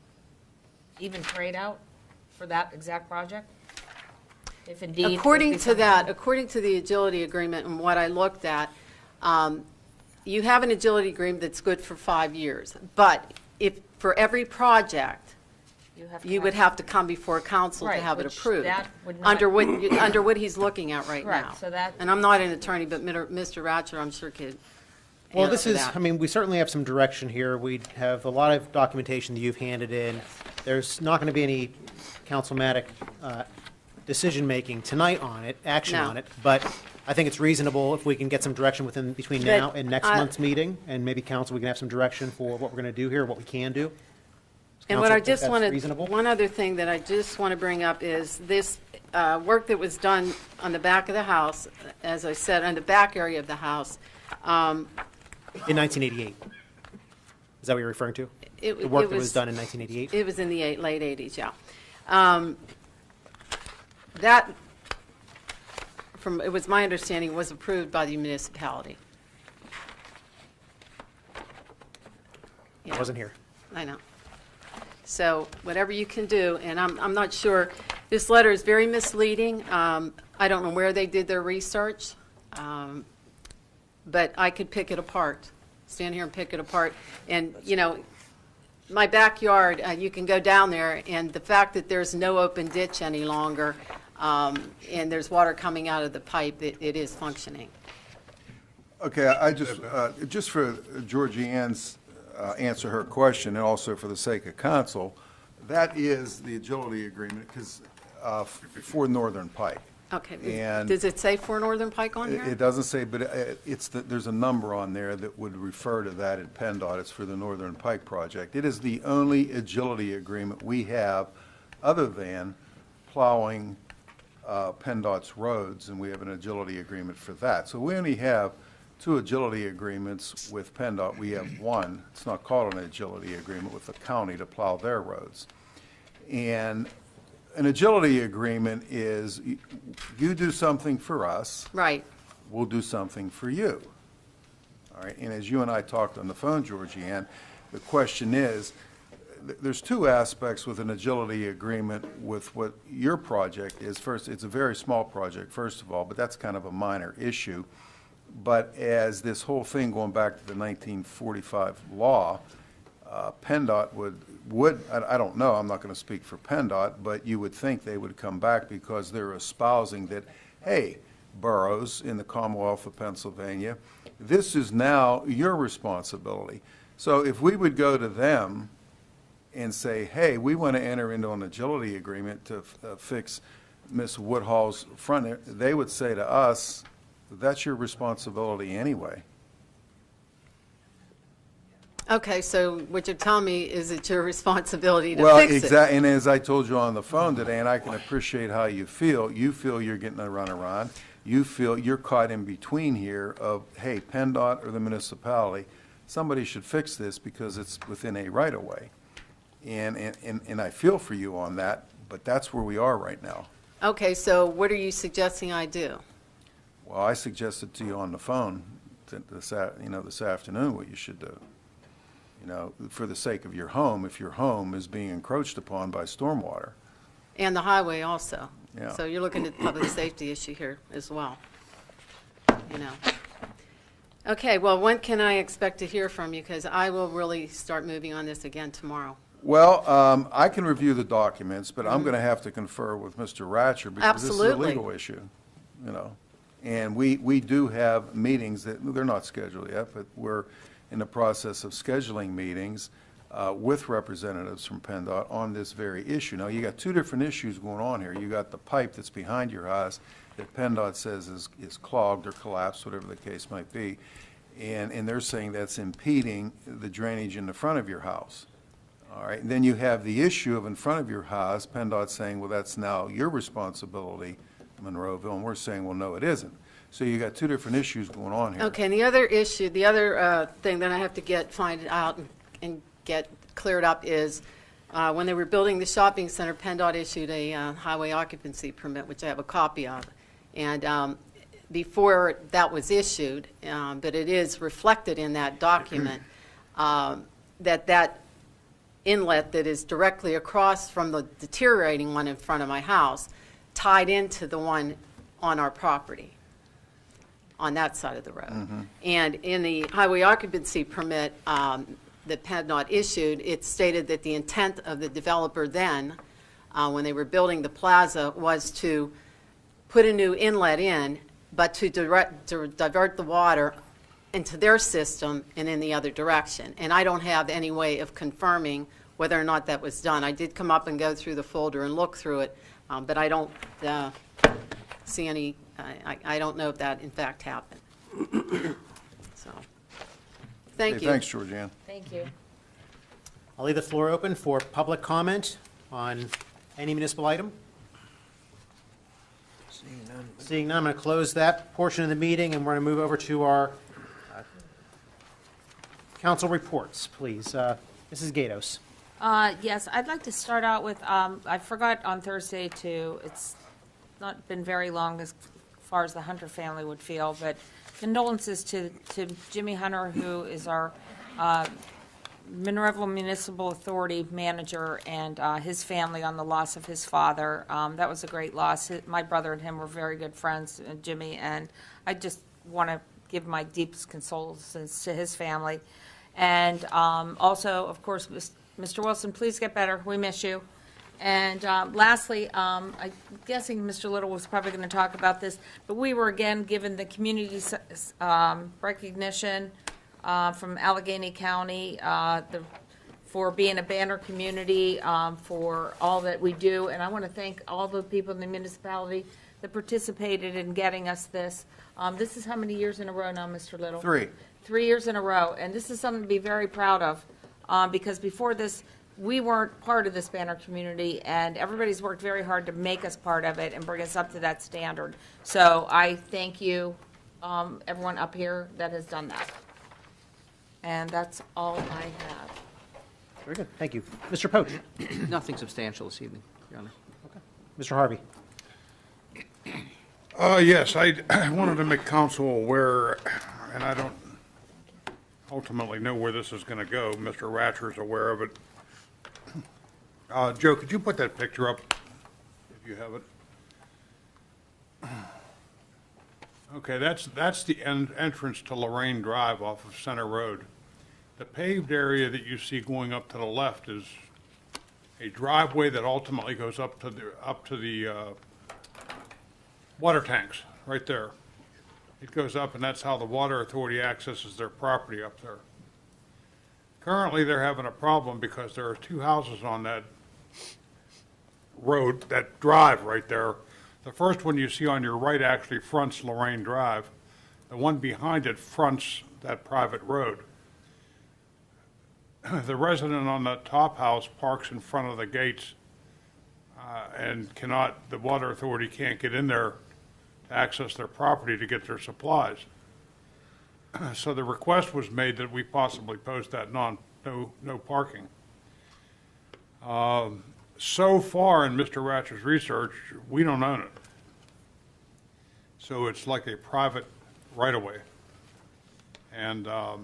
even trade out for that exact project? If indeed. According to that, according to the agility agreement and what I looked at, you have an agility agreement that's good for 5 years. But if, for every project, you would have to come before council to Right, have it which approved. that would not- Under what he's looking at right Right, now. so that- And I'm not an attorney, but Mr. Ratcher, I'm sure could Well, this answer is, that. I mean, we certainly have some direction here. We have a lot of documentation that you've handed in. There's not going to be any councilmatic decision-making tonight on it, action No. on it, but I think it's reasonable if we can get some direction between But now and next I- month's meeting, and maybe council, we can have some direction for what we're going to do here, what we can do. Does And what council I think just that's wanted, reasonable? one other thing that I just want to bring up is this work that was done on the back of the house, as I said, on the back area of the house. In 1988. Is that what you're referring to? It- The work it that was was- done in 1988? It was in the late 80s, yeah. That, it was my understanding, was approved by the municipality. I Yeah. wasn't here. I know. So whatever you can do, and I'm not sure, this letter is very misleading. I don't know where they did their research, but I could pick it apart, stand here and pick it apart. And, you know, my backyard, you can go down there, and the fact that there's no open ditch any longer, and there's water coming out of the pipe, it is functioning. Okay, I just for Georgianne's answer her question, and also for the sake of council, that is the agility agreement, because, for Northern Pike. Okay. And Does it say for Northern Pike on here? It doesn't say, but there's a number on there that would refer to that at PennDOT. It's for the Northern Pike project. It is the only agility agreement we have other than plowing PennDOT's roads, and we have an agility agreement for that. So we only have 2 agility agreements with PennDOT. We have one, it's not called an agility agreement, with the county to plow their roads. And an agility agreement is, you do something for us, Right. we'll do something for you. All right, and as you and I talked on the phone, Georgianne, the question is, there's 2 aspects with an agility agreement with what your project is. First, it's a very small project, first of all, but that's kind of a minor issue. But as this whole thing going back to the 1945 law, PennDOT would, I don't know, I'm not going to speak for PennDOT, but you would think they would come back because they're espousing that, hey, boroughs in the Commonwealth of Pennsylvania, this is now your responsibility. So if we would go to them and say, hey, we want to enter into an agility agreement to fix Ms. Woodhall's front, they would say to us, that's your responsibility anyway. Okay, so what you're telling me is it's your responsibility to Well, fix it. exactly, and as I told you on the phone today, and I can appreciate how you feel you're getting a runaround. You feel you're caught in between here of, hey, PennDOT or the municipality, somebody should fix this because it's within a right-of-way. And I feel for you on that, but that's where we are right now. Okay, so what are you suggesting I do? Well, I suggested to you on the phone this afternoon what you should do. You know, for the sake of your home, if your home is being encroached upon by stormwater. And the highway also. Yeah. So you're looking at public safety issue here as well, you know. Okay, well, when can I expect to hear from you? Because I will really start moving on this again tomorrow. Well, I can review the documents, but I'm going to have to confer with Mr. Ratcher because this is a Absolutely. legal issue, you know. And we do have meetings that, they're not scheduled yet, but we're in the process of scheduling meetings with representatives from PennDOT on this very issue. Now, you got two different issues going on here. You got the pipe that's behind your house that PennDOT says is clogged or collapsed, whatever the case might be. And they're saying that's impeding the drainage in the front of your house. All right, and then you have the issue of in front of your house, PennDOT saying, well, that's now your responsibility, Monroeville, and we're saying, well, no, it isn't. So you got two different issues going on here. Okay, and the other issue, the other thing that I have to find out and get cleared up is when they were building the shopping center, PennDOT issued a highway occupancy permit, which I have a copy of. And before that was issued, but it is reflected in that document, that inlet that is directly across from the deteriorating one in front of my house tied into the one on our property on that side of the road. And in the highway occupancy permit that PennDOT issued, it stated that the intent of the developer then, when they were building the plaza, was to put a new inlet in, but to divert the water into their system and in the other direction. And I don't have any way of confirming whether or not that was done. I did come up and go through the folder and look through it, but I don't see any, I don't know if that in fact happened. So, thank you. Thanks, Georgianne. Thank you. I'll leave the floor open for public comment on any municipal item. Seeing none, I'm going to close that portion of the meeting, and we're going to move over to our council reports, please. Mrs. Gatos. Yes, I'd like to start out with, I forgot on Thursday it's not been very long as far as the Hunter family would feel, but condolences to Jimmy Hunter, who is our Monroeville Municipal Authority manager, and his family on the loss of his father. That was a great loss. My brother and him were very good friends, Jimmy, and I just want to give my deepest condolences to his family. And also, of course, Mr. Wilson, please get better. We miss you. And lastly, I'm guessing Mr. Little was probably going to talk about this, but we were again given the community recognition from Allegheny County for being a banner community, for all that we do. And I want to thank all the people in the municipality that participated in getting us this. This is how many years in a row now, Mr. Little? 3. 3 years in a row. And this is something to be very proud of, because before this, we weren't part of this banner community, and everybody's worked very hard to make us part of it and bring us up to that standard. So I thank you, everyone up here that has done that. And that's all I have. Very good. Thank you. Mr. Poach. Nothing substantial this evening, Your Honor. Mr. Harvey. Yes, I wanted to make council aware, and I don't ultimately know where this is going to go. Mr. Ratcher's aware of it. Joe, could you put that picture up, if you have it? Okay, that's the entrance to Lorraine Drive off of Center Road. The paved area that you see going up to the left is a driveway that ultimately goes up to the water tanks, right there. It goes up, and that's how the Water Authority accesses their property up there. Currently, they're having a problem because there are 2 houses on that road, that drive right there. The first one you see on your right actually fronts Lorraine Drive. The one behind it fronts that private road. The resident on the top house parks in front of the gates and the Water Authority can't get in there to access their property to get their supplies. So the request was made that we possibly post that no parking. So far in Mr. Ratcher's research, we don't own it. So it's like a private right-of-way. And I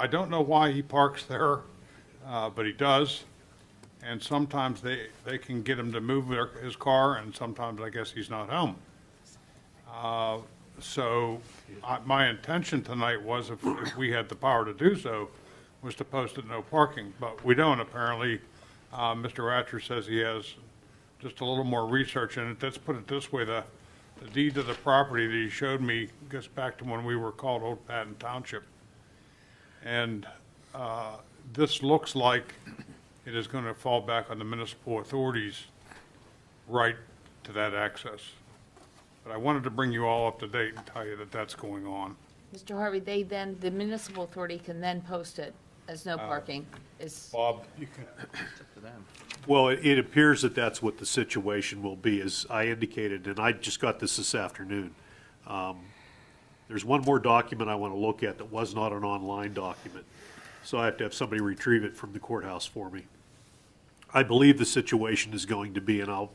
don't know why he parks there, but he does. And sometimes they can get him to move his car, and sometimes I guess he's not home. So my intention tonight was, if we had the power to do so, was to post it no parking, but we don't apparently. Mr. Ratcher says he has just a little more research in it. Let's put it this way, the deed to the property that he showed me goes back to when we were called Old Patton Township. And this looks like it is going to fall back on the municipal authorities' right to that access. But I wanted to bring you all up to date and tell you that that's going on. Mr. Harvey, the municipal authority can then post it as no parking. Bob, you can. Well, it appears that that's what the situation will be, as I indicated, and I just got this afternoon. There's one more document I want to look at that was not an online document, so I have to have somebody retrieve it from the courthouse for me. I believe the situation is going to be, and I'll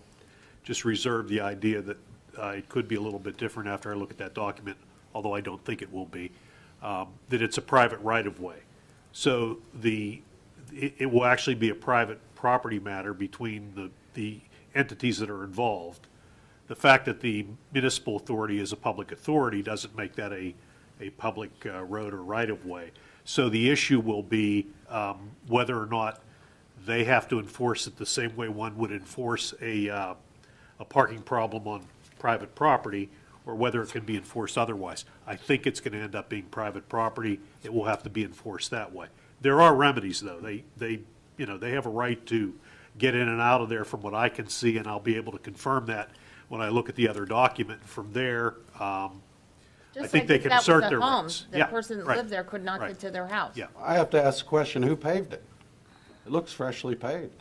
just reserve the idea that it could be a little bit different after I look at that document, although I don't think it will be, that it's a private right-of-way. So it will actually be a private property matter between the entities that are involved. The fact that the municipal authority is a public authority doesn't make that a public road or right-of-way. So the issue will be whether or not they have to enforce it the same way one would enforce a parking problem on private property, or whether it can be enforced otherwise. I think it's going to end up being private property. It will have to be enforced that way. There are remedies, though. They have a right to get in and out of there from what I can see, and I'll be able to confirm that when I look at the other document. From there, I think they can assert their rights. The person that lived there could not get to their house. Yeah. I have to ask the question, who paved it? It looks freshly paved.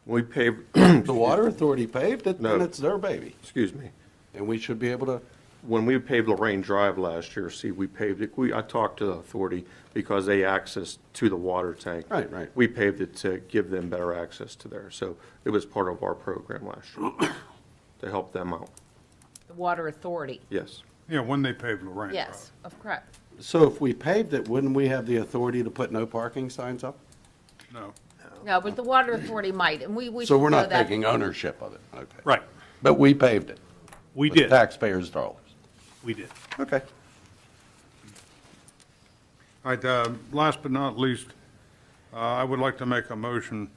We paved, The water authority paved it, No. then it's their baby. excuse me, And we should be able to, when we paved Lorraine Drive last year, we paved it, I talked to the authority because they access to the water tank. Right, right. We paved it to give them better access to there, so it was part of our program last year to help them out, The water authority. yes. Yeah, when they paved Lorraine. Yes, of correct. so if we paved it, wouldn't we have the authority to put no parking signs up? No. No, but the water authority might, and we should So we're know not that. taking ownership of it, okay. Right, But we paved it. we with did, taxpayers' dollars. we did. Okay. All right, last but not least, I would like to make a motion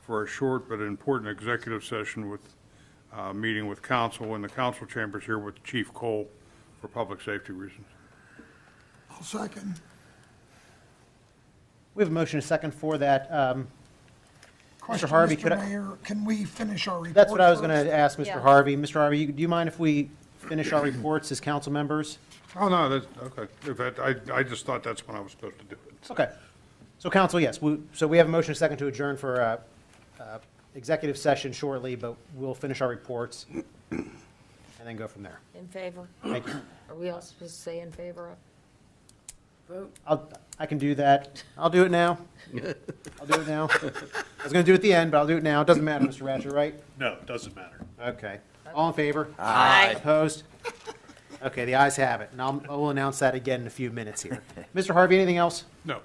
for a short but important executive session with, meeting with council in the council chambers here with Chief Cole for public safety reasons. I'll second. We have a motion and a second for that. Question, Harvey, could I- Mayor, can we finish our report That's what I was going first? to ask Mr. Yeah. Harvey. Mr. Harvey, do you mind if we finish our reports as council members? Oh, no, that's, okay. In fact, I just thought that's when I was supposed to do it. Okay. So council, yes, so we have a motion and a second to adjourn for executive session shortly, but we'll finish our reports and then go from there. In favor? Thank you. Are we all supposed to say in favor of? Vote. I can do that. I'll do it now. I'll do it now. I was going to do it at the end, but I'll do it now. It doesn't matter, Mr. Ratcher, right? No, it doesn't matter. Okay. All in favor? Aye. Opposed? Okay, the ayes have it, and I will announce that again in a few minutes here. Mr. Harvey, anything else? No.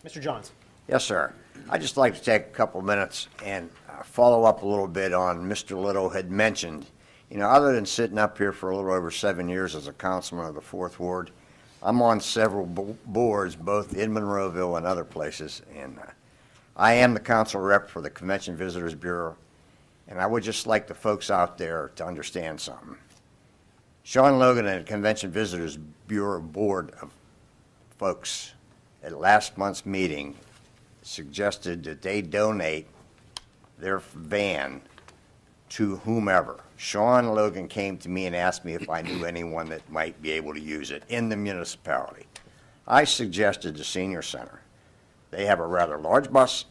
Mr. Johns? Yes, sir. I'd just like to take a couple minutes and follow up a little bit on Mr. Little had mentioned. You know, other than sitting up here for a little over 7 years as a councilman of the 4th Ward, I'm on several boards, both in Monroeville and other places, and I am the council rep for the Convention Visitors Bureau, and I would just like the folks out there to understand something. Sean Logan and the Convention Visitors Bureau Board of folks at last month's meeting suggested that they donate their van to whomever. Sean Logan came to me and asked me if I knew anyone that might be able to use it in the municipality. I suggested the senior center. They have a rather large bus,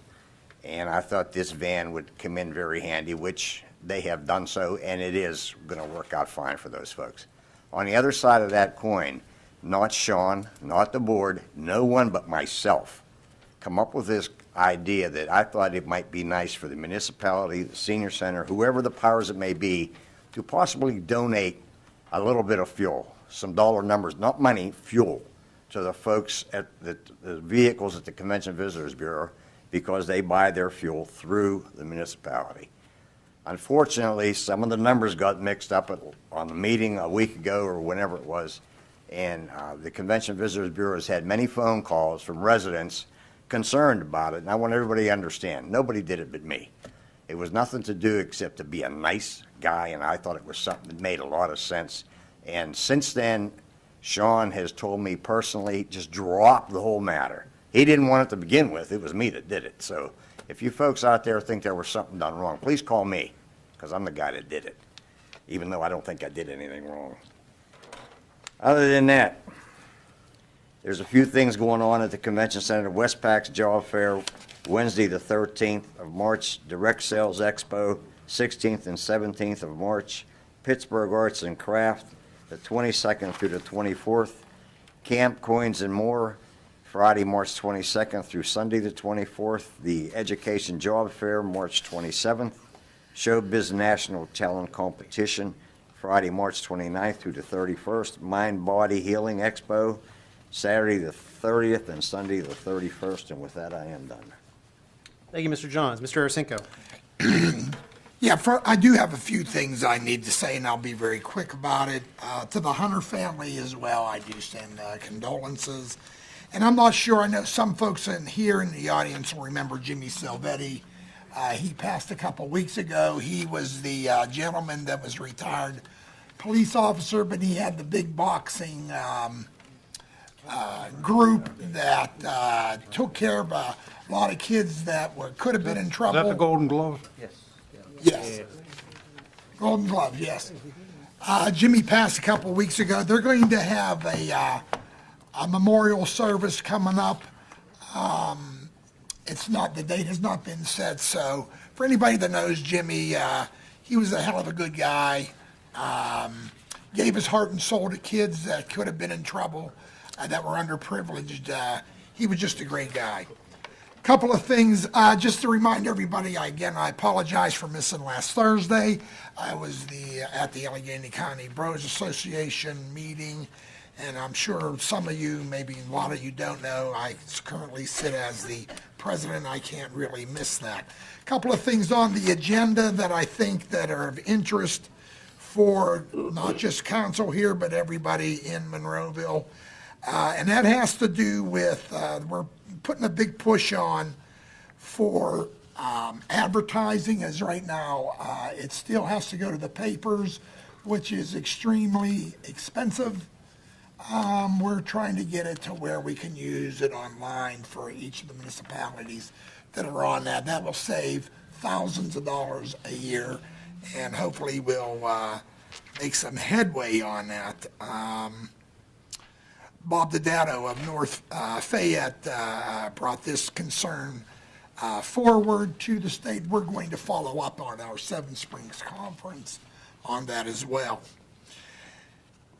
and I thought this van would come in very handy, which they have done so, and it is going to work out fine for those folks. On the other side of that coin, not Sean, not the board, no one but myself come up with this idea that I thought it might be nice for the municipality, the senior center, whoever the powers it may be, to possibly donate a little bit of fuel, some dollar numbers, not money, fuel, to the folks at the vehicles at the Convention Visitors Bureau, because they buy their fuel through the municipality. Unfortunately, some of the numbers got mixed up on the meeting a week ago or whenever it was, And the Convention Visitors Bureau has had many phone calls from residents concerned about it, and I want everybody to understand, nobody did it but me. It was nothing to do except to be a nice guy, and I thought it was something that made a lot of sense. And since then, Sean has told me personally, just drop the whole matter. He didn't want it to begin with. It was me that did it. So if you folks out there think there was something done wrong, please call me, because I'm the guy that did it, even though I don't think I did anything wrong. Other than that, there's a few things going on at the Convention Center. Westpac's Job Fair, Wednesday the 13th of March. Direct Sales Expo, 16th and 17th of March. Pittsburgh Arts and Craft, the 22nd through the 24th. Camp Coins and More, Friday, March 22nd through Sunday the 24th. The Education Job Fair, March 27th. Showbiz National Talent Competition, Friday, March 29th through the 31st. Mind Body Healing Expo, Saturday the 30th and Sunday the 31st. And with that, I am done. Thank you, Mr. Johns. Mr. Arasinko. Yeah, I do have a few things I need to say, and I'll be very quick about it. To the Hunter family as well, I do send condolences. And I'm not sure, I know some folks here in the audience will remember Jimmy Silvetti. He passed a couple weeks ago. He was the gentleman that was retired police officer, but he had the big boxing group that took care of a lot of kids that could have been in trouble. Is that the Golden Glove? Yes. Golden Glove, yes. Jimmy passed a couple weeks ago. They're going to have a memorial service coming up. The date has not been set, so for anybody that knows Jimmy, he was a hell of a good guy. Gave his heart and soul to kids that could have been in trouble, that were underprivileged. He was just a great guy. Couple of things, just to remind everybody, again, I apologize for missing last Thursday. I was at the Allegheny County Bros Association meeting, and I'm sure some of you, maybe a lot of you don't know, I currently sit as the president. I can't really miss that. Couple of things on the agenda that I think that are of interest for not just council here, but everybody in Monroeville. And that has to do with, we're putting a big push on for advertising, as right now it still has to go to the papers, which is extremely expensive. We're trying to get it to where we can use it online for each of the municipalities that are on that. That will save thousands of dollars a year, and hopefully we'll make some headway on that. Bob Dadato of North Fayette brought this concern forward to the state. We're going to follow up on our Seven Springs conference on that as well.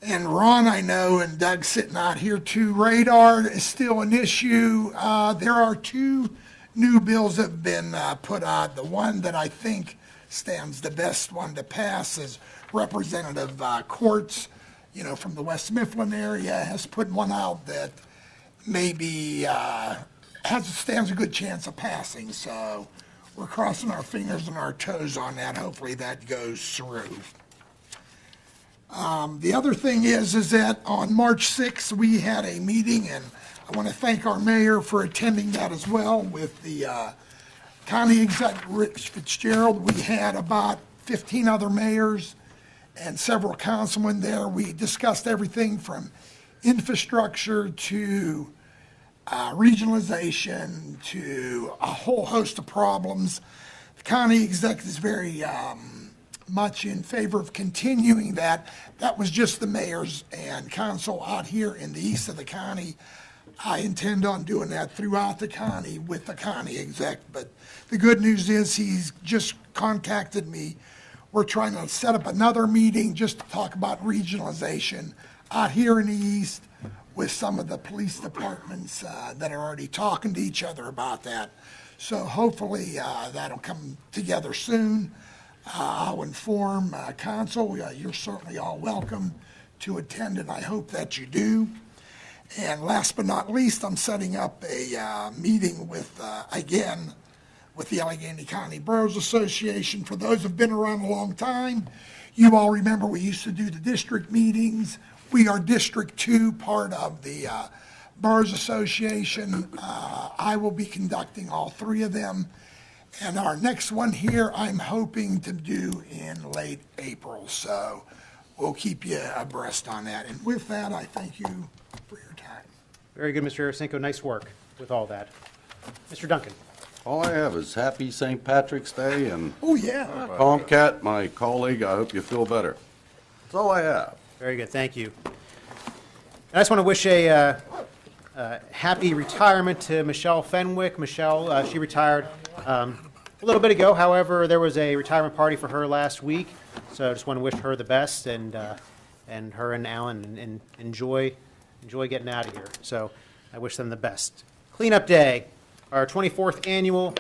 And Ron, I know, and Doug sitting out here too, radar is still an issue. There are two new bills that have been put out. The one that I think stands the best one to pass is Representative Quartz, from the West Mifflin area, has put one out that maybe stands a good chance of passing. So we're crossing our fingers and our toes on that. Hopefully that goes through. The other thing is that on March 6th, we had a meeting, and I want to thank our mayor for attending that as well with the county exec, Rich Fitzgerald. We had about 15 other mayors and several councilmen there. We discussed everything from infrastructure to regionalization to a whole host of problems. The county exec is very much in favor of continuing that. That was just the mayors and council out here in the east of the county. I intend on doing that throughout the county with the county exec, but the good news is he's just contacted me. We're trying to set up another meeting just to talk about regionalization out here in the east with some of the police departments that are already talking to each other about that. So hopefully that'll come together soon. I'll inform council. You're certainly all welcome to attend, and I hope that you do. And last but not least, I'm setting up a meeting with, again, with the Allegheny County Borough Association. For those who've been around a long time, you all remember we used to do the district meetings We are District 2, part of the Bars Association. I will be conducting all three of them. And our next one here, I'm hoping to do in late April. So we'll keep you abreast on that. And with that, I thank you for your time. Very good, Mr. Arasenko. Nice work with all that. Mr. Duncan. All I have is happy St. Patrick's Day, and Oh, yeah. Tomcat, my colleague, I hope you feel better. That's all I have. Very good, thank you. And I just want to wish a happy retirement to Michelle Fenwick. Michelle, she retired a little bit ago. However, there was a retirement party for her last week, so I just want to wish her the best, and her and Alan, and enjoy getting out of here. So I wish them the best. Cleanup Day, our 24th annual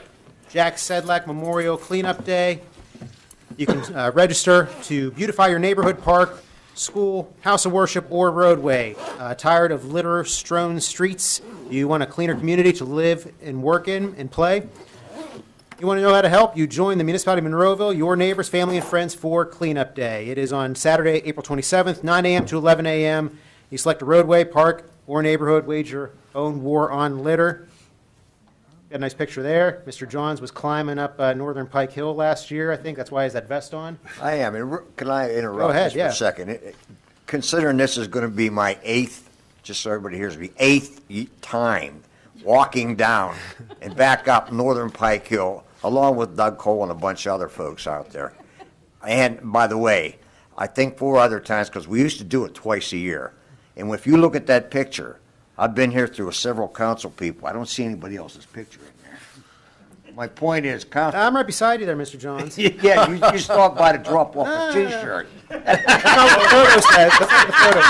Jack Sedlak Memorial Cleanup Day. You can register to beautify your neighborhood, park, school, house of worship, or roadway. Tired of litter-strewn streets? You want a cleaner community to live and work in and play? You want to know how to help? You join the Municipality of Monroeville, your neighbors, family, and friends for Cleanup Day. It is on Saturday, April 27th, 9 a.m. to 11 a.m. You select a roadway, park, or neighborhood, wage your own war on litter. Got a nice picture there. Mr. Johns was climbing up Northern Pike Hill last year, I think. That's why he has that vest on. I am. Can I interrupt Go ahead, just for yeah. a second? Considering this is going to be my eighth, just so everybody hears me, eighth time walking down and back up Northern Pike Hill, along with Doug Cole and a bunch of other folks out there. And by the way, I think 4 other times, because we used to do it twice a year. And if you look at that picture, I've been here through several council people. I don't see anybody else's picture in there. My point is, I'm right beside you there, Mr. Johns. yeah, you stopped by to drop off a T-shirt. That's not what the photo says. That's not what the photo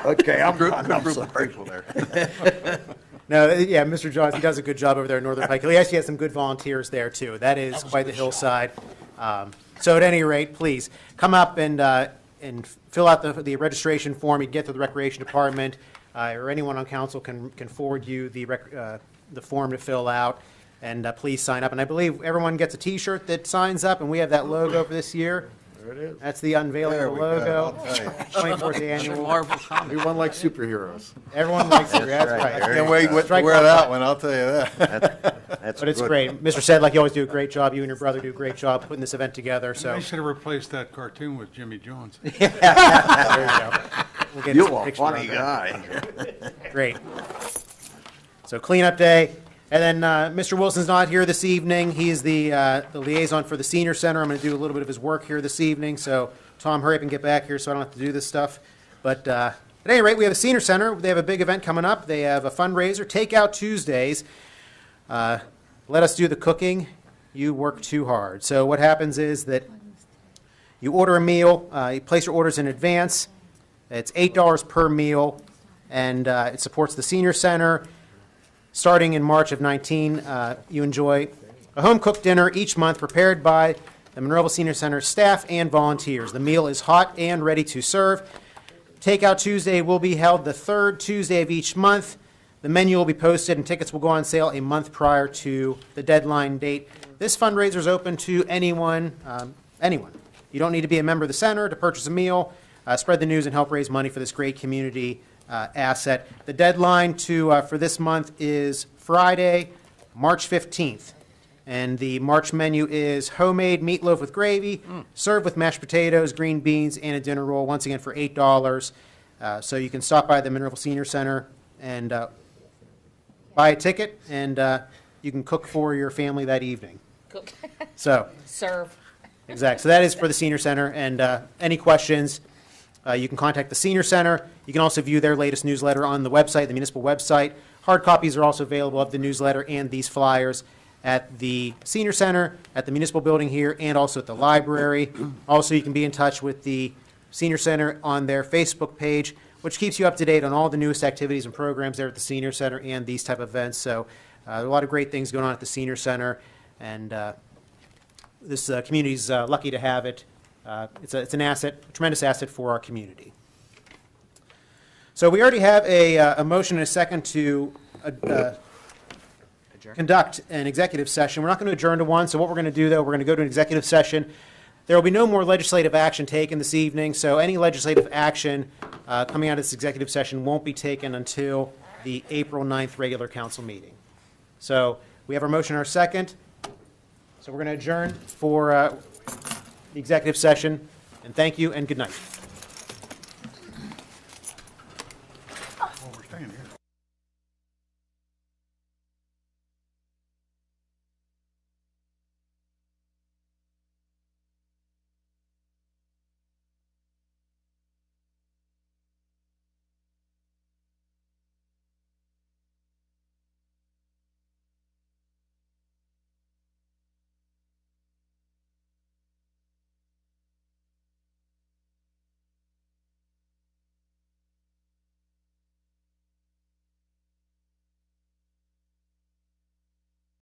says. Okay, I'm Group of there. No, yeah, Mr. Johns, he does a good job over there in Northern Pike Hill. He actually has some good volunteers there, too. That is quite the hillside. So at any rate, please, come up and fill out the registration form. You get to the Recreation Department, or anyone on council can forward you the form to fill out, and please sign up. And I believe everyone gets a T-shirt that signs up, and we have that logo for this year. There it is. That's the unveiling of the logo. 24th annual. Marvel comic. We won like superheroes. Everyone likes it. That's right. right. Can't wait to Strike wear one that button. one, I'll tell you that. That's But it's good. great. Mr. Sedlak, you always do a great job. You and your brother do a great job putting this event together. So I should have replaced that cartoon with Jimmy Jones. there you go. We'll get You're some a pictures funny of that. guy. Great. So cleanup day. And then Mr. Wilson's not here this evening. He is the liaison for the Senior Center. I'm going to do a little bit of his work here this evening. So Tom, hurry up and get back here so I don't have to do this stuff. But at any rate, we have a Senior Center. They have a big event coming up. They have a fundraiser, Takeout Tuesdays. Let us do the cooking. You work too hard. So what happens is that you order a meal. You place your orders in advance. It's $8 per meal, and it supports the Senior Center. Starting in March of 19, you enjoy a home-cooked dinner each month prepared by the Monroeville Senior Center staff and volunteers. The meal is hot and ready to serve. Takeout Tuesday will be held the third Tuesday of each month. The menu will be posted and tickets will go on sale a month prior to the deadline date. This fundraiser is open to anyone. You don't need to be a member of the center to purchase a meal. Spread the news and help raise money for this great community asset. The deadline for this month is Friday, March 15th. And the March menu is homemade meatloaf with gravy, served with mashed potatoes, green beans, and a dinner roll, once again for $8. So you can stop by the Monroeville Senior Center and buy a ticket, and you can cook for your family that evening. Cook. So, Serve. exactly. So that is for the Senior Center. And any questions, you can contact the Senior Center. You can also view their latest newsletter on the website, the municipal website. Hard copies are also available of the newsletter and these flyers at the Senior Center, at the municipal building here, and also at the library. Also, you can be in touch with the Senior Center on their Facebook page, which keeps you up to date on all the newest activities and programs there at the Senior Center and these type of events. So there are a lot of great things going on at the Senior Center, and this community is lucky to have it. It's an asset, a tremendous asset for our community. So we already have a motion and a second to conduct an executive session. We're not going to adjourn to one, so what we're going to do, though, we're going to go to an executive session. There will be no more legislative action taken this evening, so any legislative action coming out of this executive session won't be taken until the April 9th regular council meeting. So we have our motion, our second. So we're going to adjourn for the executive session, and thank you and good night.